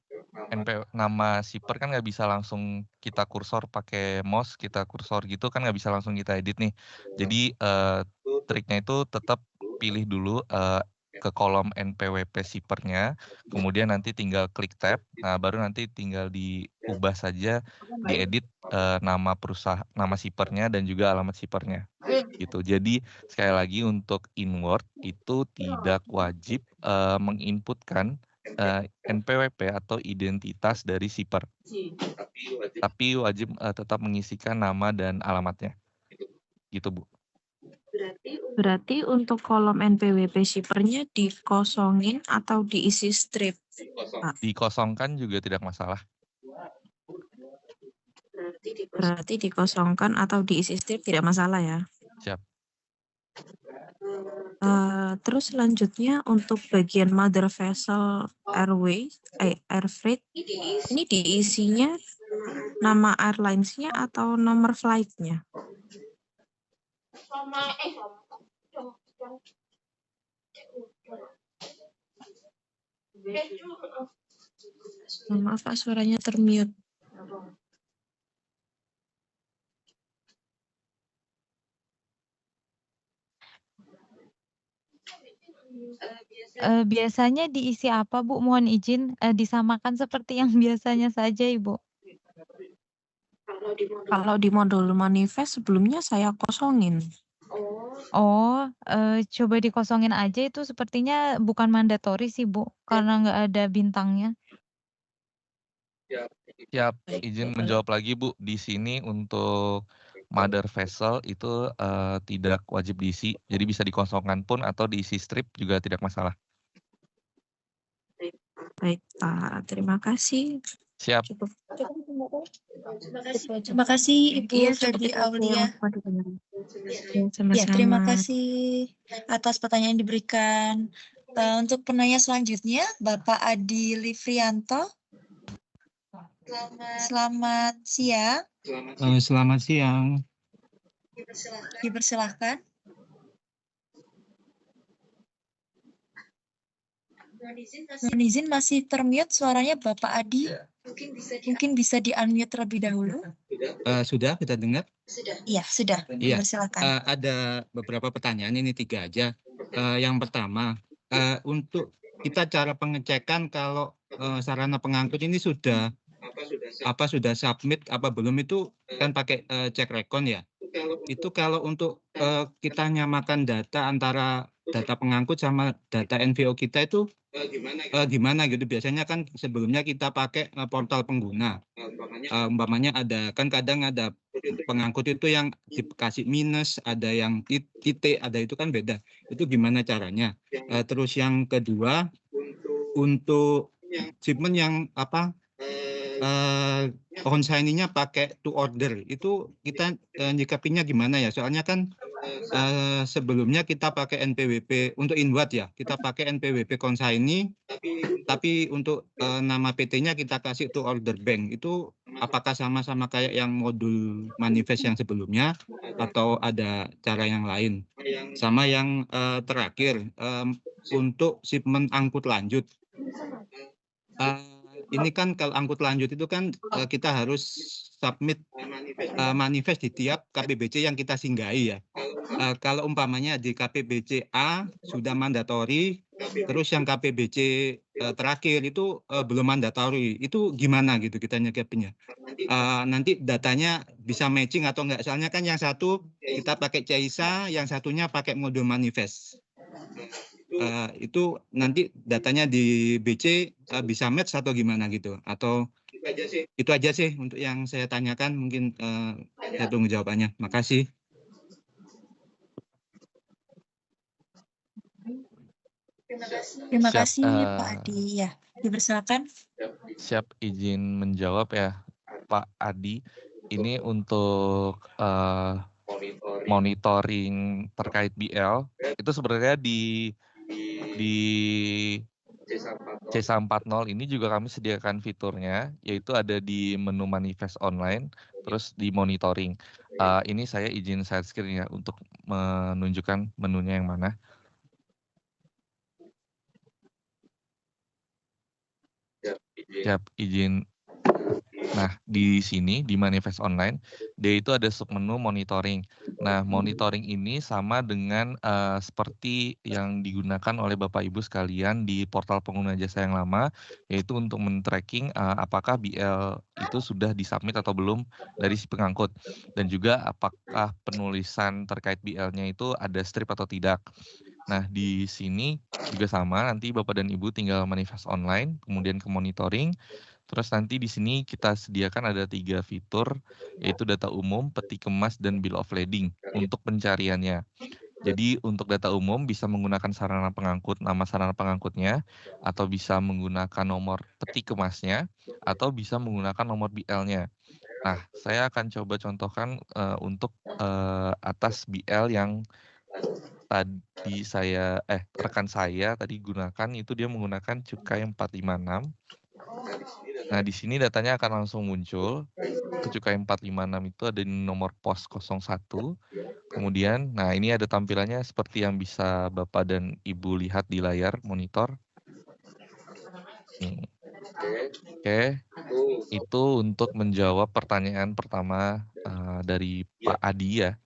nama shipper kan nggak bisa langsung kita kursor pakai mouse, kita kursor gitu kan nggak bisa langsung kita edit nih. Jadi triknya itu tetap pilih dulu ke kolom NPWP shippernya, kemudian nanti tinggal klik tab, nah baru nanti tinggal diubah saja, diedit nama nama shippernya dan juga alamat shippernya. Gitu. Jadi sekali lagi untuk inward itu tidak wajib menginputkan NPWP atau identitas dari shipper, tapi wajib tetap mengisikan nama dan alamatnya, gitu Bu. Berarti untuk kolom NPWP shippernya dikosongin atau diisi strip? Dikosongkan juga tidak masalah. Berarti dikosongkan atau diisi strip tidak masalah ya? Siap. Terus selanjutnya untuk bagian mother vessel air freight, ini diisinya nama airlines-nya atau nomor flight-nya? Maaf Pak, suaranya termute. Biasanya diisi apa Bu? Mohon izin disamakan seperti yang biasanya saja Ibu. Kalau di modul manifest sebelumnya saya kosongin. Oh, coba dikosongin aja, itu sepertinya bukan mandatory sih Bu, karena nggak ada bintangnya. Siap. Izin menjawab lagi Bu, di sini untuk mother vessel itu tidak wajib diisi, jadi bisa dikosongkan pun atau diisi strip juga tidak masalah. Baik Pak, terima kasih. Siap. Cukup. Terima kasih Ibu Febri Aulia. Ya, terima kasih atas pertanyaan yang diberikan. Untuk penanya selanjutnya, Bapak Adi Livrianto. Selamat siang. Selamat siang. Dipersilahkan. Mohon izin masih termute suaranya Bapak Adi. Mungkin bisa di-unmute terlebih dahulu. Sudah kita dengar? Iya, sudah. Iya. Dipersilakan. Ada beberapa pertanyaan, ini 3 aja. Yang pertama, untuk kita cara pengecekan kalau sarana pengangkut ini sudah submit apa belum, itu kan pakai cek rekon ya. Itu kalau untuk kita nyamakan data antara data pengangkut sama data NVO kita itu gimana gitu. Biasanya kan sebelumnya kita pakai portal pengguna. Umpamanya ada, kan kadang ada pengangkut itu yang dikasih minus, ada yang titik, ada itu kan beda. Itu gimana caranya? Terus yang kedua, untuk shipment yang consignee-nya pakai to order, itu kita nyikapinya gimana ya? Soalnya kan sebelumnya kita pakai NPWP untuk inward ya, kita pakai NPWP consignee, tapi untuk nama PT-nya kita kasih to order bank. Itu apakah sama-sama kayak yang modul manifest yang sebelumnya atau ada cara yang lain? Sama yang terakhir, untuk shipment angkut lanjut. Ini kan kalau angkut lanjut itu kan kita harus submit manifest di tiap KPBC yang kita singgahi ya. Kalau umpamanya di KPBC A sudah mandatori, terus yang KPBC terakhir itu belum mandatori, itu gimana gitu kita nyikapinya? Nanti datanya bisa matching atau enggak. Soalnya kan yang satu kita pakai CISA, yang satunya pakai mode manifest. Itu nanti datanya di BC bisa match atau gimana gitu? Atau itu aja sih untuk yang saya tanyakan. Mungkin saya tunggu jawabannya. Makasih. Terima Siap, kasih Pak Adi. Ya, dipersilakan. siap izin menjawab ya Pak Adi. Ini untuk monitoring terkait BL itu sebenarnya di CISA 40 ini juga kami sediakan fiturnya, yaitu ada di menu manifest online, terus di monitoring. Ini saya izin share screen ya untuk menunjukkan menunya yang mana. Siap, izin. Nah, di sini di manifest online, dia itu ada submenu monitoring. Nah, monitoring ini sama dengan seperti yang digunakan oleh Bapak Ibu sekalian di portal pengguna jasa yang lama, yaitu untuk men-tracking apakah BL itu sudah disubmit atau belum dari si pengangkut, dan juga apakah penulisan terkait BL-nya itu ada strip atau tidak. Nah, di sini juga sama, nanti Bapak dan Ibu tinggal manifest online, kemudian ke monitoring. Terus nanti di sini kita sediakan ada 3 fitur, yaitu data umum, peti kemas, dan bill of lading untuk pencariannya. Jadi untuk data umum bisa menggunakan sarana pengangkut, nama sarana pengangkutnya, atau bisa menggunakan nomor peti kemasnya, atau bisa menggunakan nomor BL-nya. Nah, saya akan coba contohkan untuk atas BL yang tadi rekan saya tadi gunakan, itu dia menggunakan cukai 456. Nah, di sini datanya akan langsung muncul. Cukai 456 itu ada di nomor pos 01. Kemudian, nah ini ada tampilannya seperti yang bisa Bapak dan Ibu lihat di layar monitor. Nih. Oke, itu untuk menjawab pertanyaan pertama dari Pak Adi ya.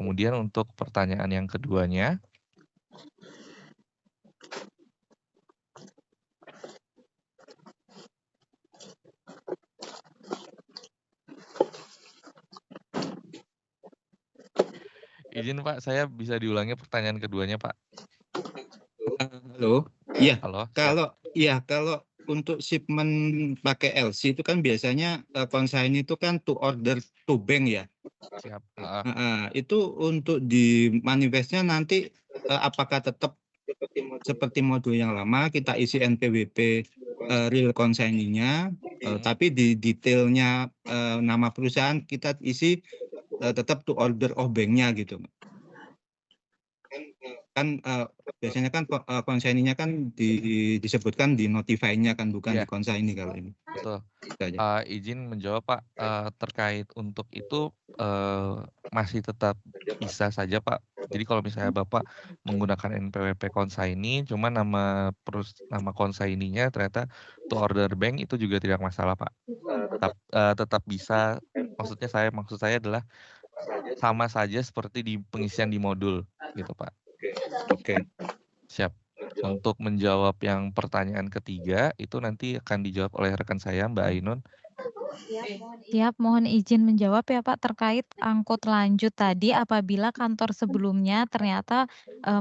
Kemudian untuk pertanyaan yang keduanya, izin Pak, saya bisa diulangi pertanyaan keduanya Pak. Halo. Iya. Halo. Kalau untuk shipment pakai LC itu kan biasanya consign itu kan to order to bank ya. Siap. Itu untuk di manifestnya nanti apakah tetap seperti modul yang lama kita isi NPWP real consignee-nya, tapi di detailnya nama perusahaan kita isi tetap to order of bank-nya gitu. Kan biasanya kan consignee-nya kan disebutkan di notify-nya kan, bukan di consignee kalau ini. Betul. Izin menjawab Pak, terkait untuk itu masih tetap bisa saja Pak. Jadi kalau misalnya Bapak menggunakan NPWP consignee, cuma nama consignee-nya ternyata to order bank, itu juga tidak masalah Pak. Tetap bisa. Maksud saya adalah sama saja seperti di pengisian di modul gitu Pak. Oke. Siap. Untuk menjawab yang pertanyaan ketiga, itu nanti akan dijawab oleh rekan saya, Mbak Ainun. Siap, mohon izin menjawab ya Pak, terkait angkut lanjut tadi apabila kantor sebelumnya ternyata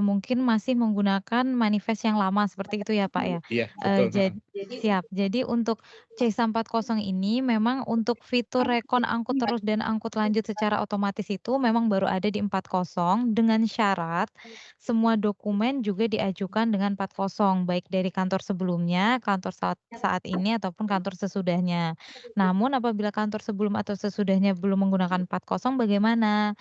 mungkin masih menggunakan manifest yang lama, seperti itu ya Pak ya? Iya, betul. Siap. Jadi untuk CISA 40 ini memang untuk fitur rekon angkut terus dan angkut lanjut secara otomatis itu memang baru ada di 40, dengan syarat semua dokumen juga diajukan dengan 40, baik dari kantor sebelumnya, kantor saat ini, ataupun kantor sesudahnya. Namun apabila kantor sebelum atau sesudahnya belum menggunakan 40, bagaimana?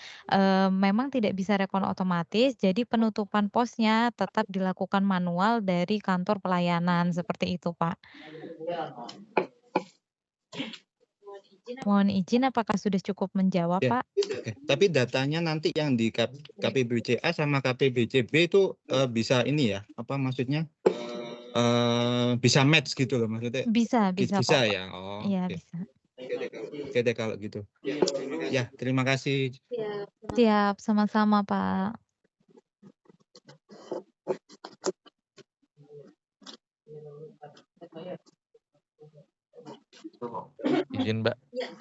Memang tidak bisa rekon otomatis, jadi penutupan posnya tetap dilakukan manual dari kantor pelayanan, seperti itu Pak. Mohon izin, apakah sudah cukup menjawab Ya. Pak? Oke. Tapi datanya nanti yang di KPBCA sama KPBCB itu bisa ini ya, apa maksudnya? Bisa match gitu loh maksudnya. Bisa Bisa kok, ya. Pak. Oh, Iya, oke. bisa. Oke deh kalau gitu. Ya, terima kasih. Siap, sama-sama Pak. Izin Mbak,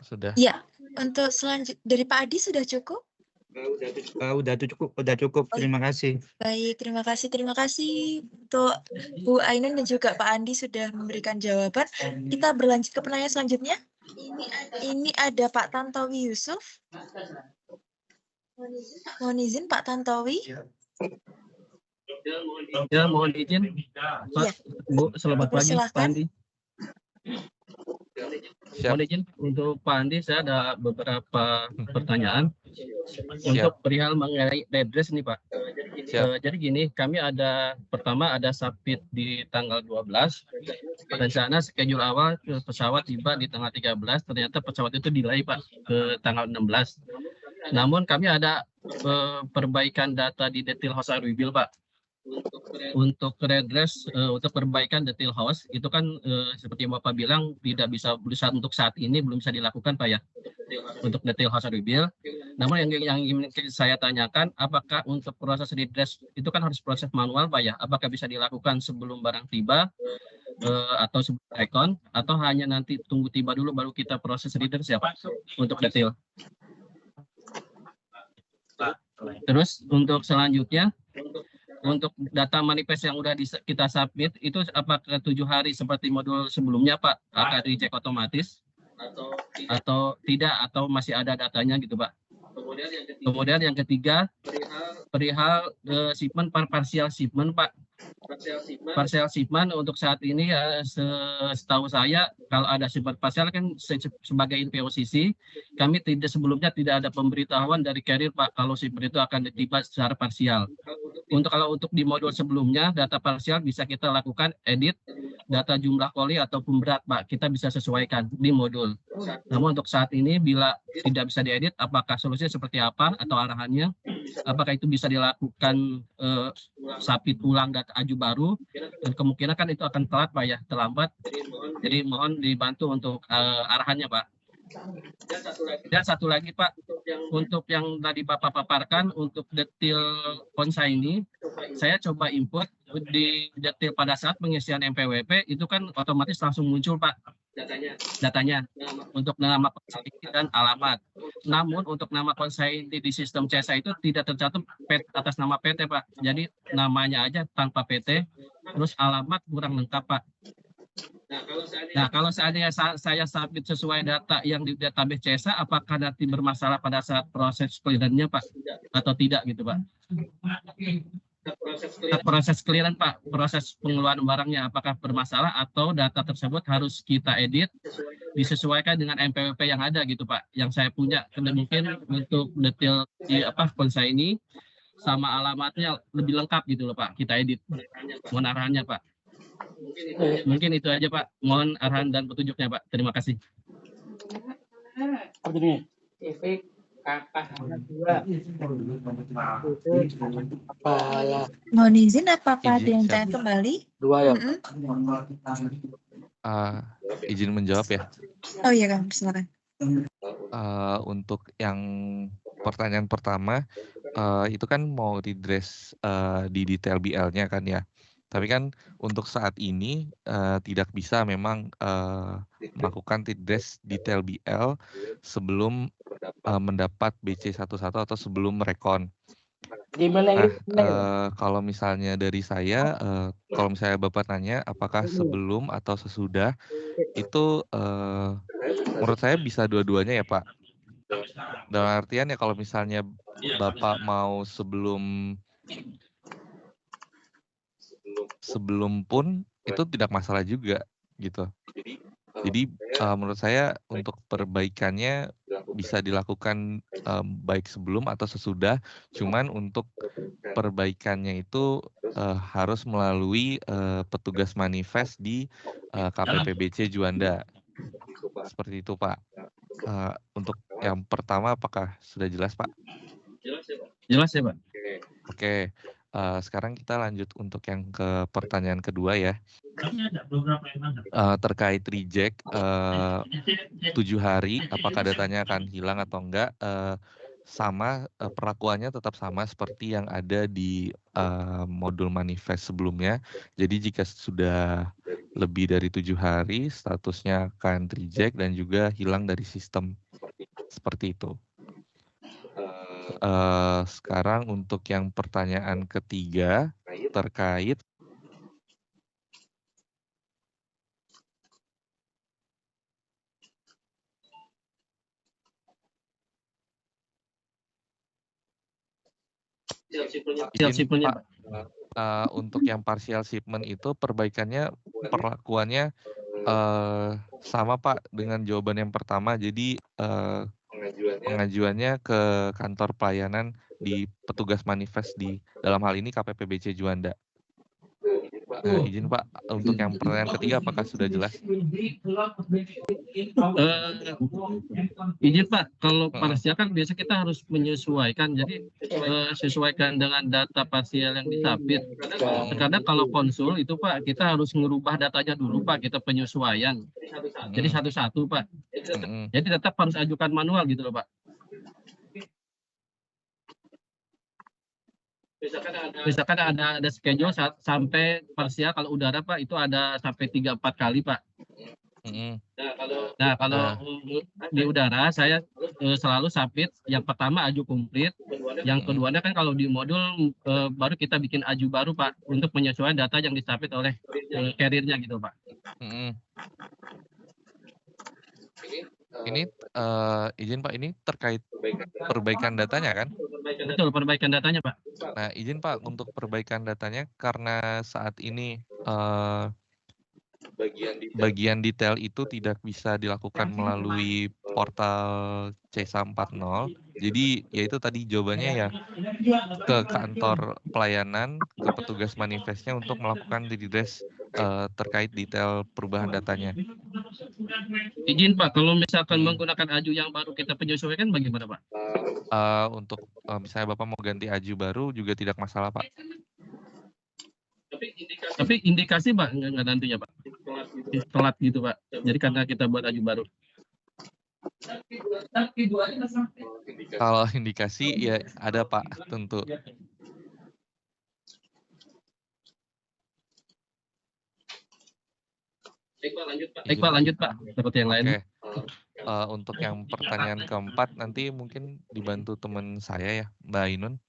sudah. Iya, Untuk dari Pak Adi sudah cukup? Udah cukup. Terima kasih. Baik, terima kasih untuk Bu Ainun dan juga Pak Andi sudah memberikan jawaban. Kita berlanjut ke penanya selanjutnya. Ini ada Pak Tantowi Yusuf. Mohon izin Pak Tantowi. Ya, mohon izin. Pak, Bu, selamat pagi Pak Andi. Mohon izin untuk Pak Andi, saya ada beberapa pertanyaan untuk perihal mengenai redress nih Pak. Jadi gini, kami pertama ada submit di tanggal 12. Rencana schedule awal pesawat tiba di tanggal 13, ternyata pesawat itu delay Pak ke tanggal 16. Namun kami ada perbaikan data di detail host rebuild Pak. Untuk redress, untuk perbaikan detail host itu kan seperti yang Bapak bilang tidak bisa untuk saat ini belum bisa dilakukan Pak ya untuk detail host rebuild. Namun yang ingin saya tanyakan, apakah untuk proses redress itu kan harus proses manual Pak ya? Apakah bisa dilakukan sebelum barang tiba atau sebelum recon, atau hanya nanti tunggu tiba dulu baru kita proses redress ya Pak untuk detail? Terus untuk selanjutnya, untuk data manifest yang udah kita submit itu apakah 7 hari seperti modul sebelumnya Pak akan dicek otomatis atau tidak, atau masih ada datanya gitu Pak? Kemudian yang ketiga, perihal shipment partial shipment Pak. Partial shipment untuk saat ini ya, setahu saya kalau ada shipment partial kan sebagai POCC kami sebelumnya tidak ada pemberitahuan dari carrier Pak kalau shipment itu akan tiba secara parsial. Kalau untuk di modul sebelumnya data parsial bisa kita lakukan edit data jumlah koli ataupun berat Pak, kita bisa sesuaikan di modul. Namun untuk saat ini bila tidak bisa diedit, apakah solusinya seperti apa atau arahannya? Apakah itu bisa dilakukan submit ulang data aju baru, dan kemungkinan kan itu akan telat Pak ya, terlambat. Jadi mohon dibantu untuk arahannya Pak. Dan satu lagi Pak, untuk yang tadi Bapak paparkan untuk detail konsa ini, saya coba input di detail pada saat pengisian MPWP itu kan otomatis langsung muncul Pak datanya untuk nama konsaini dan alamat. Namun untuk nama konsaini di sistem CESA itu tidak tercatat atas nama PT Pak. Jadi namanya aja tanpa PT, terus alamat kurang lengkap Pak. Nah, kalau seandainya saya submit sesuai data yang di database CESA, apakah nanti bermasalah pada saat proses clearance-nya Pak atau tidak gitu Pak? Proses clearance Pak, proses pengeluaran barangnya apakah bermasalah atau data tersebut harus kita edit disesuaikan dengan MPWP yang ada gitu Pak, yang saya punya. Mungkin untuk detail di konsa ini sama alamatnya lebih lengkap gitu loh Pak, kita edit. Mohon arahannya Pak. Mungkin itu aja Pak, mohon arahan dan petunjuknya Pak. Terima kasih. Mohon izin apa Pak ada yang tanya kembali? Dua ya. Izin menjawab ya. Oh iya Kang, silakan. Untuk yang pertanyaan pertama, itu kan mau redress di detail BL-nya kan ya. Tapi kan untuk saat ini tidak bisa memang melakukan redress detail BL sebelum mendapat BC11 atau sebelum merekon. Kalau misalnya dari saya, kalau misalnya Bapak tanya apakah sebelum atau sesudah, itu menurut saya bisa dua-duanya ya Pak. Dalam artian ya kalau misalnya Bapak mau sebelum pun itu tidak masalah juga gitu. Jadi menurut saya untuk perbaikannya bisa dilakukan baik sebelum atau sesudah, cuman untuk perbaikannya itu harus melalui petugas manifest di KPPBC Juanda. Seperti itu Pak. Untuk yang pertama apakah sudah jelas Pak? Jelas ya Pak. Oke. Sekarang kita lanjut untuk yang ke pertanyaan kedua ya. Terkait reject 7 hari, apakah datanya akan hilang atau enggak? Sama, perlakuannya tetap sama seperti yang ada di modul manifest sebelumnya. Jadi jika sudah lebih dari 7 hari, statusnya akan reject dan juga hilang dari sistem. Seperti itu. Sekarang untuk yang pertanyaan ketiga terkait izin Pak, untuk yang partial shipment itu perlakuannya sama Pak dengan jawaban yang pertama. Jadi pengajuannya ke kantor pelayanan di petugas manifest di dalam hal ini KPPBC Juanda. Izin Pak, untuk yang pertanyaan ketiga apakah sudah jelas? Izin Pak, kalau parsial kan biasa kita harus menyesuaikan, jadi sesuaikan dengan data parsial yang disubmit. Terkadang kalau konsul itu Pak, kita harus merubah datanya dulu Pak, kita penyesuaian. Jadi satu-satu Pak. Jadi tetap harus ajukan manual gitu loh Pak. Misalkan ada schedule sampai parsial kalau udara Pak itu ada sampai 3-4 kali Pak. Nah kalau di udara saya selalu submit yang pertama aju komplit, yang keduanya kan kalau di modul baru kita bikin aju baru Pak untuk penyesuaian data yang disubmit oleh carrier-nya gitu Pak. Ini izin Pak, ini terkait perbaikan datanya kan? Betul, perbaikan datanya Pak. Nah izin Pak, untuk perbaikan datanya karena saat ini bagian detail itu tidak bisa dilakukan melalui portal C.SA 4.0. Jadi yaitu tadi jawabannya ya ke kantor pelayanan, ke petugas manifestnya untuk melakukan redress terkait detail perubahan datanya. Izin Pak, kalau misalkan menggunakan aju yang baru kita penyesuaikan bagaimana Pak? Untuk misalnya Bapak mau ganti aju baru juga tidak masalah Pak. Tapi indikasi Pak nggak nantinya Pak? Telat gitu Pak. Jadi karena kita buat aju baru. Kalau indikasi ya ada Pak, tentu. Baik Pak, lanjut Pak. Seperti yang lain. Untuk yang pertanyaan keempat nanti mungkin dibantu teman saya ya, Mbak Ainun.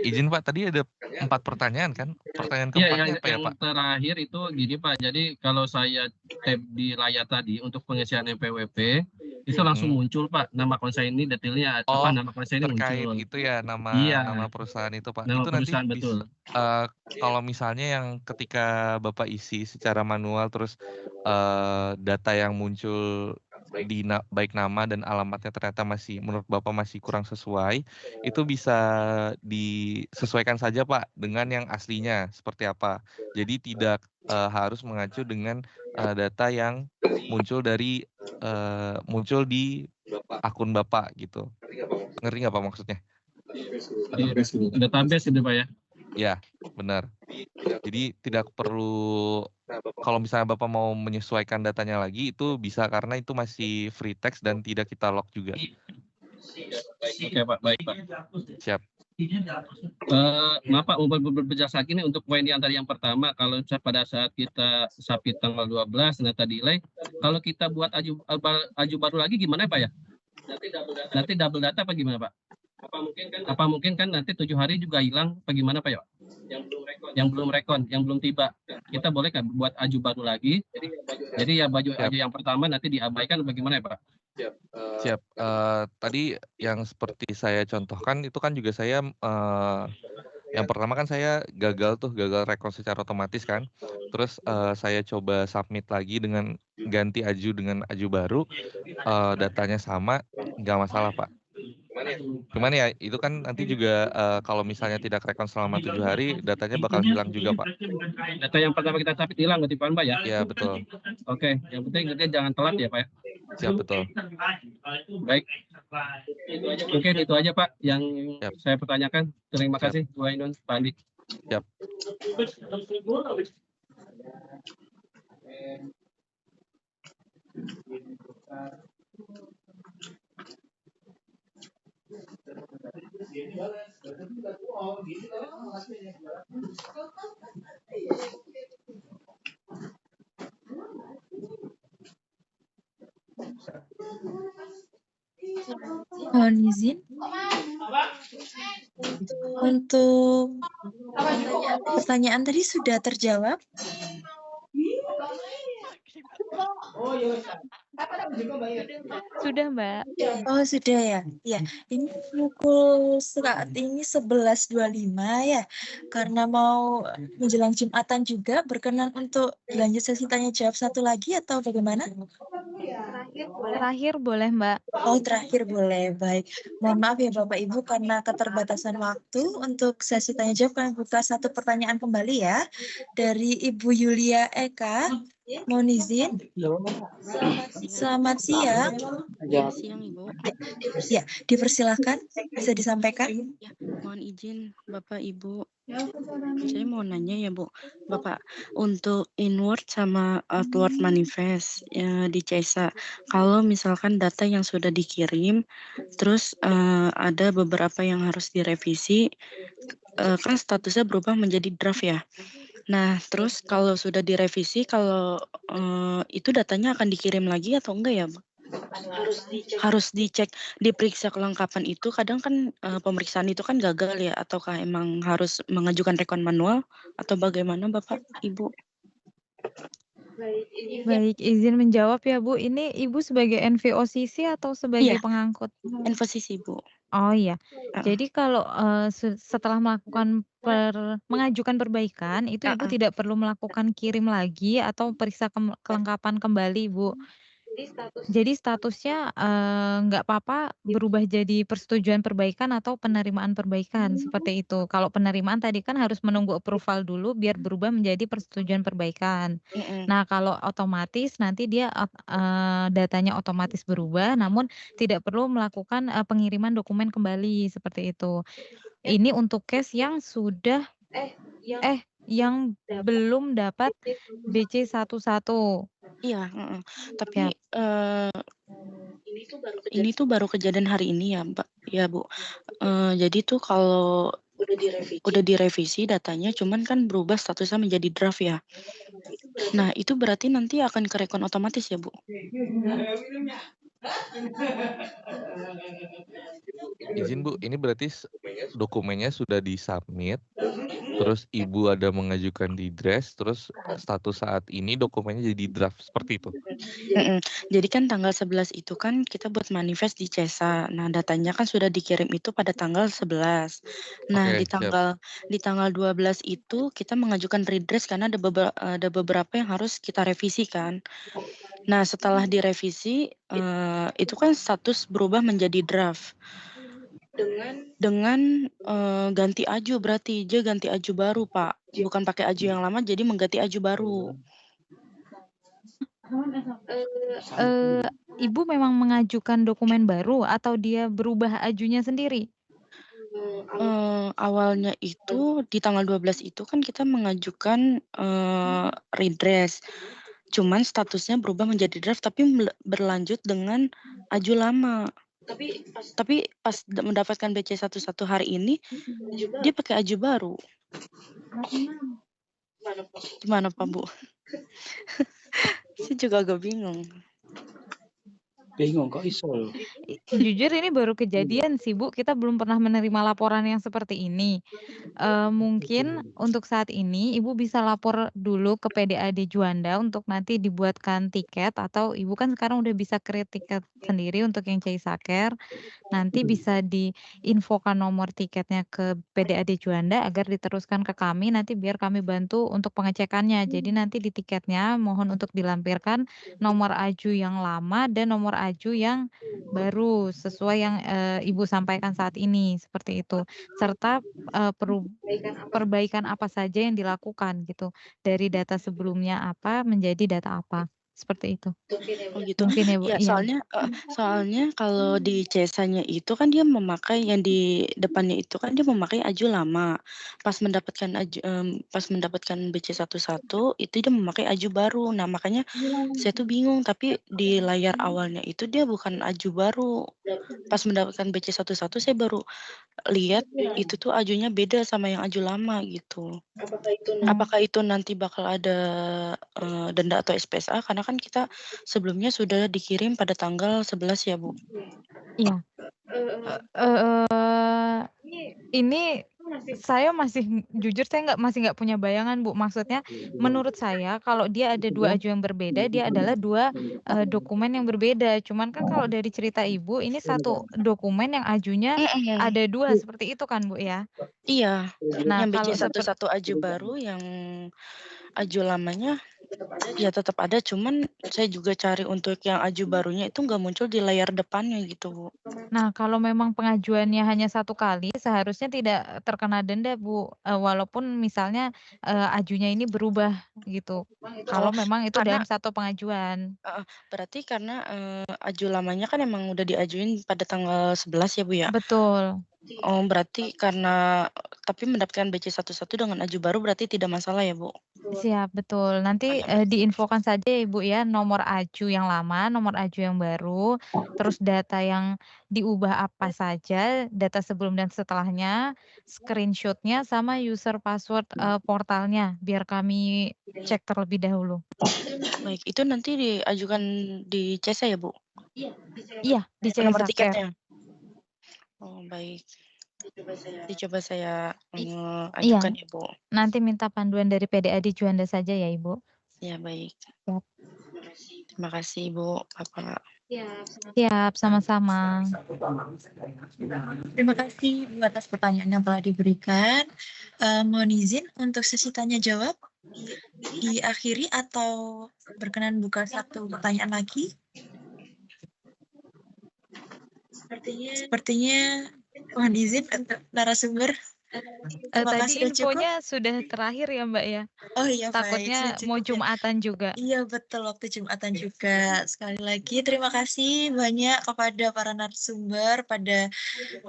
Izin Pak, tadi ada 4 pertanyaan kan? Pertanyaan keempatnya apa ya Pak? Yang terakhir itu gini Pak, jadi kalau saya tab di layar tadi untuk pengisian NPWP, itu langsung muncul Pak, nama konsen ini detailnya, nama konsen ini terkait muncul. itu ya, nama perusahaan itu Pak. Nama itu perusahaan, nanti betul. kalau misalnya yang ketika Bapak isi secara manual terus data yang muncul di baik nama dan alamatnya ternyata menurut Bapak masih kurang sesuai, itu bisa disesuaikan saja Pak dengan yang aslinya seperti apa. Jadi tidak harus mengacu dengan data yang muncul di akun Bapak gitu. Ngerti nggak Pak maksudnya? Database itu Pak ya? Ya, benar. Jadi tidak perlu, kalau misalnya Bapak mau menyesuaikan datanya lagi, itu bisa karena itu masih free text dan tidak kita lock juga. Oke Pak, baik Pak. Siap. Maaf Pak, berjasa ini untuk poin yang tadi yang pertama, kalau pada saat kita submit tanggal 12, ternyata delay, kalau kita buat aju baru lagi gimana Pak ya? Nanti double data apa gimana Pak? Apa mungkin kan nanti 7 hari juga hilang, apa gimana Pak ya? Yang belum rekon, yang belum tiba. Kita boleh kan buat aju baru lagi? Jadi ya aju yang pertama nanti diabaikan, bagaimana ya Pak? Siap. Tadi yang seperti saya contohkan itu kan juga saya yang pertama kan saya gagal rekon secara otomatis kan. Terus saya coba submit lagi dengan ganti aju dengan aju baru, datanya sama, nggak masalah Pak. Cuman ya itu kan nanti juga kalau misalnya tidak rekon selama 7 hari, datanya bakal hilang juga Pak. Data yang pertama kita submit hilang berarti Pak ya? Ya betul. Oke, yang penting jangan telat ya Pak ya? Siap, betul. Baik. Mungkin itu aja Pak yang saya pertanyakan. Terima kasih Bu Ainun, Pak Andi. Siap. Mohon izin untuk pertanyaan tadi sudah terjawab. Sudah, Mbak. Oh, sudah ya. Ya, ini pukul saat ini 11.25 ya. Karena mau menjelang Jumatan juga, berkenan untuk lanjut sesi tanya jawab satu lagi atau bagaimana? Terakhir boleh, Mbak. Oh, terakhir boleh. Baik. Mohon maaf ya Bapak Ibu karena keterbatasan waktu. Untuk sesi tanya jawab kami buka satu pertanyaan kembali ya. Dari Ibu Yulia Eka. Mohon izin. Selamat siang. Selamat siang, Ibu. Ya, dipersilakan. Bisa disampaikan. Ya, mohon izin Bapak Ibu. Saya mau nanya ya Bu, Bapak, untuk inward sama outward manifest ya, di CESA, kalau misalkan data yang sudah dikirim, terus ada beberapa yang harus direvisi, kan statusnya berubah menjadi draft ya. Nah, terus kalau sudah direvisi, kalau itu datanya akan dikirim lagi atau enggak ya, Bu? Harus dicek, diperiksa kelengkapan itu. Kadang kan pemeriksaan itu kan gagal ya, ataukah emang harus mengajukan rekon manual atau bagaimana Bapak Ibu? Baik, izin menjawab ya Bu. Ini Ibu sebagai NVOCC atau sebagai Iya, pengangkut? NVOCC Bu. Oh iya. Heeh. Jadi kalau setelah melakukan mengajukan perbaikan itu Ibu Heeh. tidak perlu melakukan kirim lagi atau periksa kelengkapan kembali, Bu. Jadi statusnya nggak apa-apa berubah jadi persetujuan perbaikan atau penerimaan perbaikan seperti itu. Kalau penerimaan tadi kan harus menunggu approval dulu biar berubah menjadi persetujuan perbaikan. Mm-mm. Nah, kalau otomatis nanti dia datanya otomatis berubah, namun tidak perlu melakukan pengiriman dokumen kembali seperti itu. Ini untuk case yang sudah yang belum dapat BC11. Iya, heeh. Tapi Ya. ini tuh baru kejadian hari ini ya, Mbak, ya Bu. Jadi tuh kalau udah direvisi datanya, cuman kan berubah statusnya menjadi draft ya. Nah, itu berarti nanti akan ke rekon otomatis ya, Bu? Izin Bu, ini berarti dokumennya sudah disubmit, terus Ibu ada mengajukan di draft, terus status saat ini dokumennya jadi draft seperti itu. Jadi kan tanggal 11 itu kan kita buat manifest di CESA. Nah, datanya kan sudah dikirim itu pada tanggal 11. Nah, Oke, di tanggal 12 itu kita mengajukan redress karena ada beberapa yang harus kita revisi kan. Nah, setelah direvisi itu kan status berubah menjadi draft. Dengan ganti aju, berarti dia ganti aju baru, Pak. Bukan pakai aju yang lama, jadi mengganti aju baru. Ibu memang mengajukan dokumen baru atau dia berubah ajunya sendiri? Awalnya itu di tanggal 12 itu kan kita mengajukan redress. Cuman statusnya berubah menjadi draft tapi berlanjut dengan aju lama. Tapi pas mendapatkan BC11 hari ini dia pakai aju baru. Gimana Pak Bu? Saya juga agak bingung. Bingung kok iso loh. Jujur ini baru kejadian sih Bu, kita belum pernah menerima laporan yang seperti ini. Mungkin untuk saat ini Ibu bisa lapor dulu ke PDAD Juanda untuk nanti dibuatkan tiket, atau Ibu kan sekarang udah bisa create tiket sendiri untuk yang Ceisaker. Nanti bisa diinfokan nomor tiketnya ke PDAD Juanda agar diteruskan ke kami, nanti biar kami bantu untuk pengecekannya. Jadi nanti di tiketnya mohon untuk dilampirkan nomor aju yang lama dan nomor aju yang baru sesuai yang Ibu sampaikan saat ini, seperti itu. Serta perbaikan apa saja yang dilakukan gitu, dari data sebelumnya apa menjadi data apa. Seperti itu. Oh gitu. Mungkin ya, Bu, Ya iya. soalnya kalau di CESA-nya itu kan dia memakai yang di depannya itu kan dia memakai aju lama. Pas mendapatkan BC11 itu dia memakai aju baru. Nah, makanya saya tuh bingung, tapi di layar awalnya itu dia bukan aju baru. Pas mendapatkan BC11 saya baru lihat itu tuh ajunya beda sama yang aju lama gitu. Apakah itu nanti bakal ada denda atau SPSA? Karena kan kita sebelumnya sudah dikirim pada tanggal 11 ya, Bu. Iya. Ini saya jujur saya masih nggak punya bayangan, Bu. Maksudnya menurut saya kalau dia ada 2 aju yang berbeda, dia adalah 2 dokumen yang berbeda. Cuman kan kalau dari cerita Ibu, ini satu dokumen yang ajunya ada 2 seperti itu kan, Bu, ya? Iya, Nah, yang kalau BC11 aju baru, yang aju lamanya ya tetap ada, cuman saya juga cari untuk yang aju barunya itu nggak muncul di layar depannya gitu, Bu. Nah, kalau memang pengajuannya hanya 1 kali, seharusnya tidak terkena denda, Bu, walaupun misalnya, ajunya ini berubah gitu, kalau memang itu dalam Karena 1 pengajuan. berarti karena, aju lamanya kan emang udah diajuin pada tanggal 11 ya, Bu, ya? Betul. Oh, berarti karena tapi mendapatkan BC11 dengan aju baru berarti tidak masalah ya, Bu? Siap, betul. Nanti, diinfokan saja ya, Ibu, ya, nomor aju yang lama, nomor aju yang baru, terus data yang diubah apa saja, data sebelum dan setelahnya, screenshot-nya, sama user password, portalnya, biar kami cek terlebih dahulu. Baik, itu nanti diajukan di CESA ya, Bu? Iya, di Nomor CESA Care. tiketnya? Oh, baik. Dicoba saya, ajukan Iya, ya, Bu. nanti minta panduan dari PDAD Juanda saja ya, Ibu. Ya, baik. Siap. Terima kasih, Bu, Bapak. Siap, sama-sama. Terima kasih Bu atas pertanyaan yang telah diberikan. Mohon izin untuk sesi tanya jawab diakhiri atau berkenan buka 1 pertanyaan lagi? Sepertinya mohon izin untuk narasumber. Terima Tadi kasih sudah cukup. infonya sudah terakhir ya, Mbak, ya? Oh iya, baik, Takutnya sudah mau cukup ya. Jumatan juga. Iya, betul, waktu Jumatan juga. Sekali lagi terima kasih banyak kepada para narasumber pada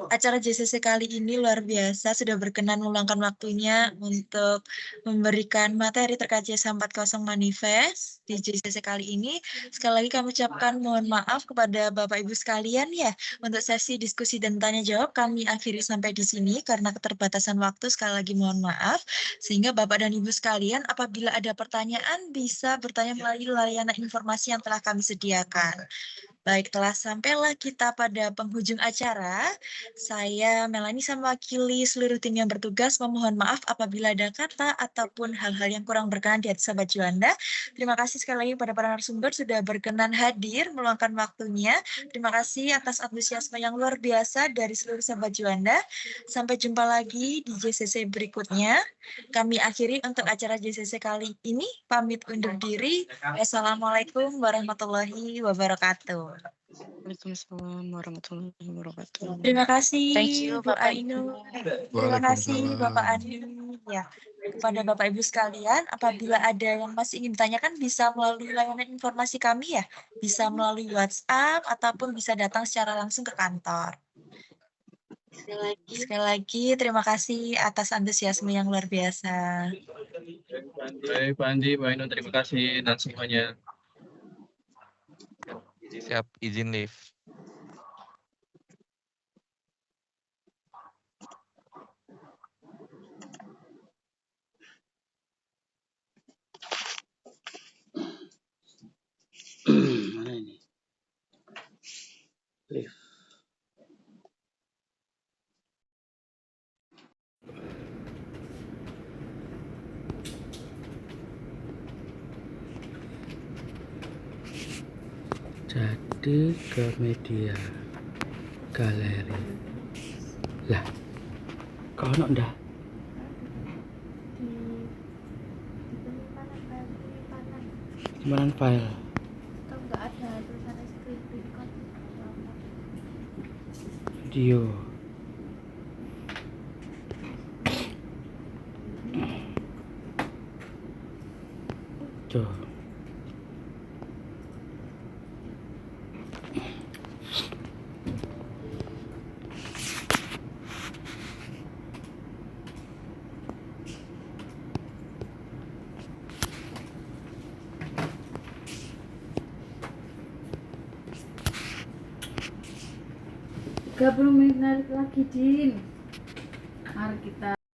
acara JCC kali ini, luar biasa sudah berkenan meluangkan waktunya untuk memberikan materi terkait JS40 Manifest di JCC kali ini. Sekali lagi kami ucapkan mohon maaf kepada Bapak Ibu sekalian ya, untuk sesi diskusi dan tanya jawab kami akhiri sampai di sini karena keterbatasan waktu. Sekali lagi mohon maaf, sehingga Bapak dan Ibu sekalian apabila ada pertanyaan bisa bertanya melalui layanan informasi yang telah kami sediakan. Baik, telah sampailah kita pada penghujung acara. Saya Melani mewakili seluruh tim yang bertugas memohon maaf apabila ada kata ataupun hal-hal yang kurang berkenan di hati sahabat Juanda. Terima kasih sekali lagi pada para narasumber sudah berkenan hadir meluangkan waktunya. Terima kasih atas antusiasme yang luar biasa dari seluruh sahabat Juanda. Sampai jumpa lagi di JCC berikutnya. Kami akhiri untuk acara JCC kali ini. Pamit undur diri. Wassalamualaikum warahmatullahi wabarakatuh. Waalaikumsalam warahmatullahi wabarakatuh. Terima kasih Thank you, Bu Bapak Ainul. Ibu. Terima kasih Bapak Andi. Ya, kepada Bapak Ibu sekalian, apabila ada yang masih ingin ditanyakan bisa melalui layanan informasi kami ya, bisa melalui WhatsApp ataupun bisa datang secara langsung ke kantor. Sekali lagi terima kasih atas antusiasme yang luar biasa. Baik, Pak Andi, Pak Ainul, terima kasih dan semuanya. Siap, izin live. Mana ini? Live. Jadi ke media galeri. Lah, kau nak dah? Gimana file? Video. Tuh. 30 menit narik lagi, Din. Mari kita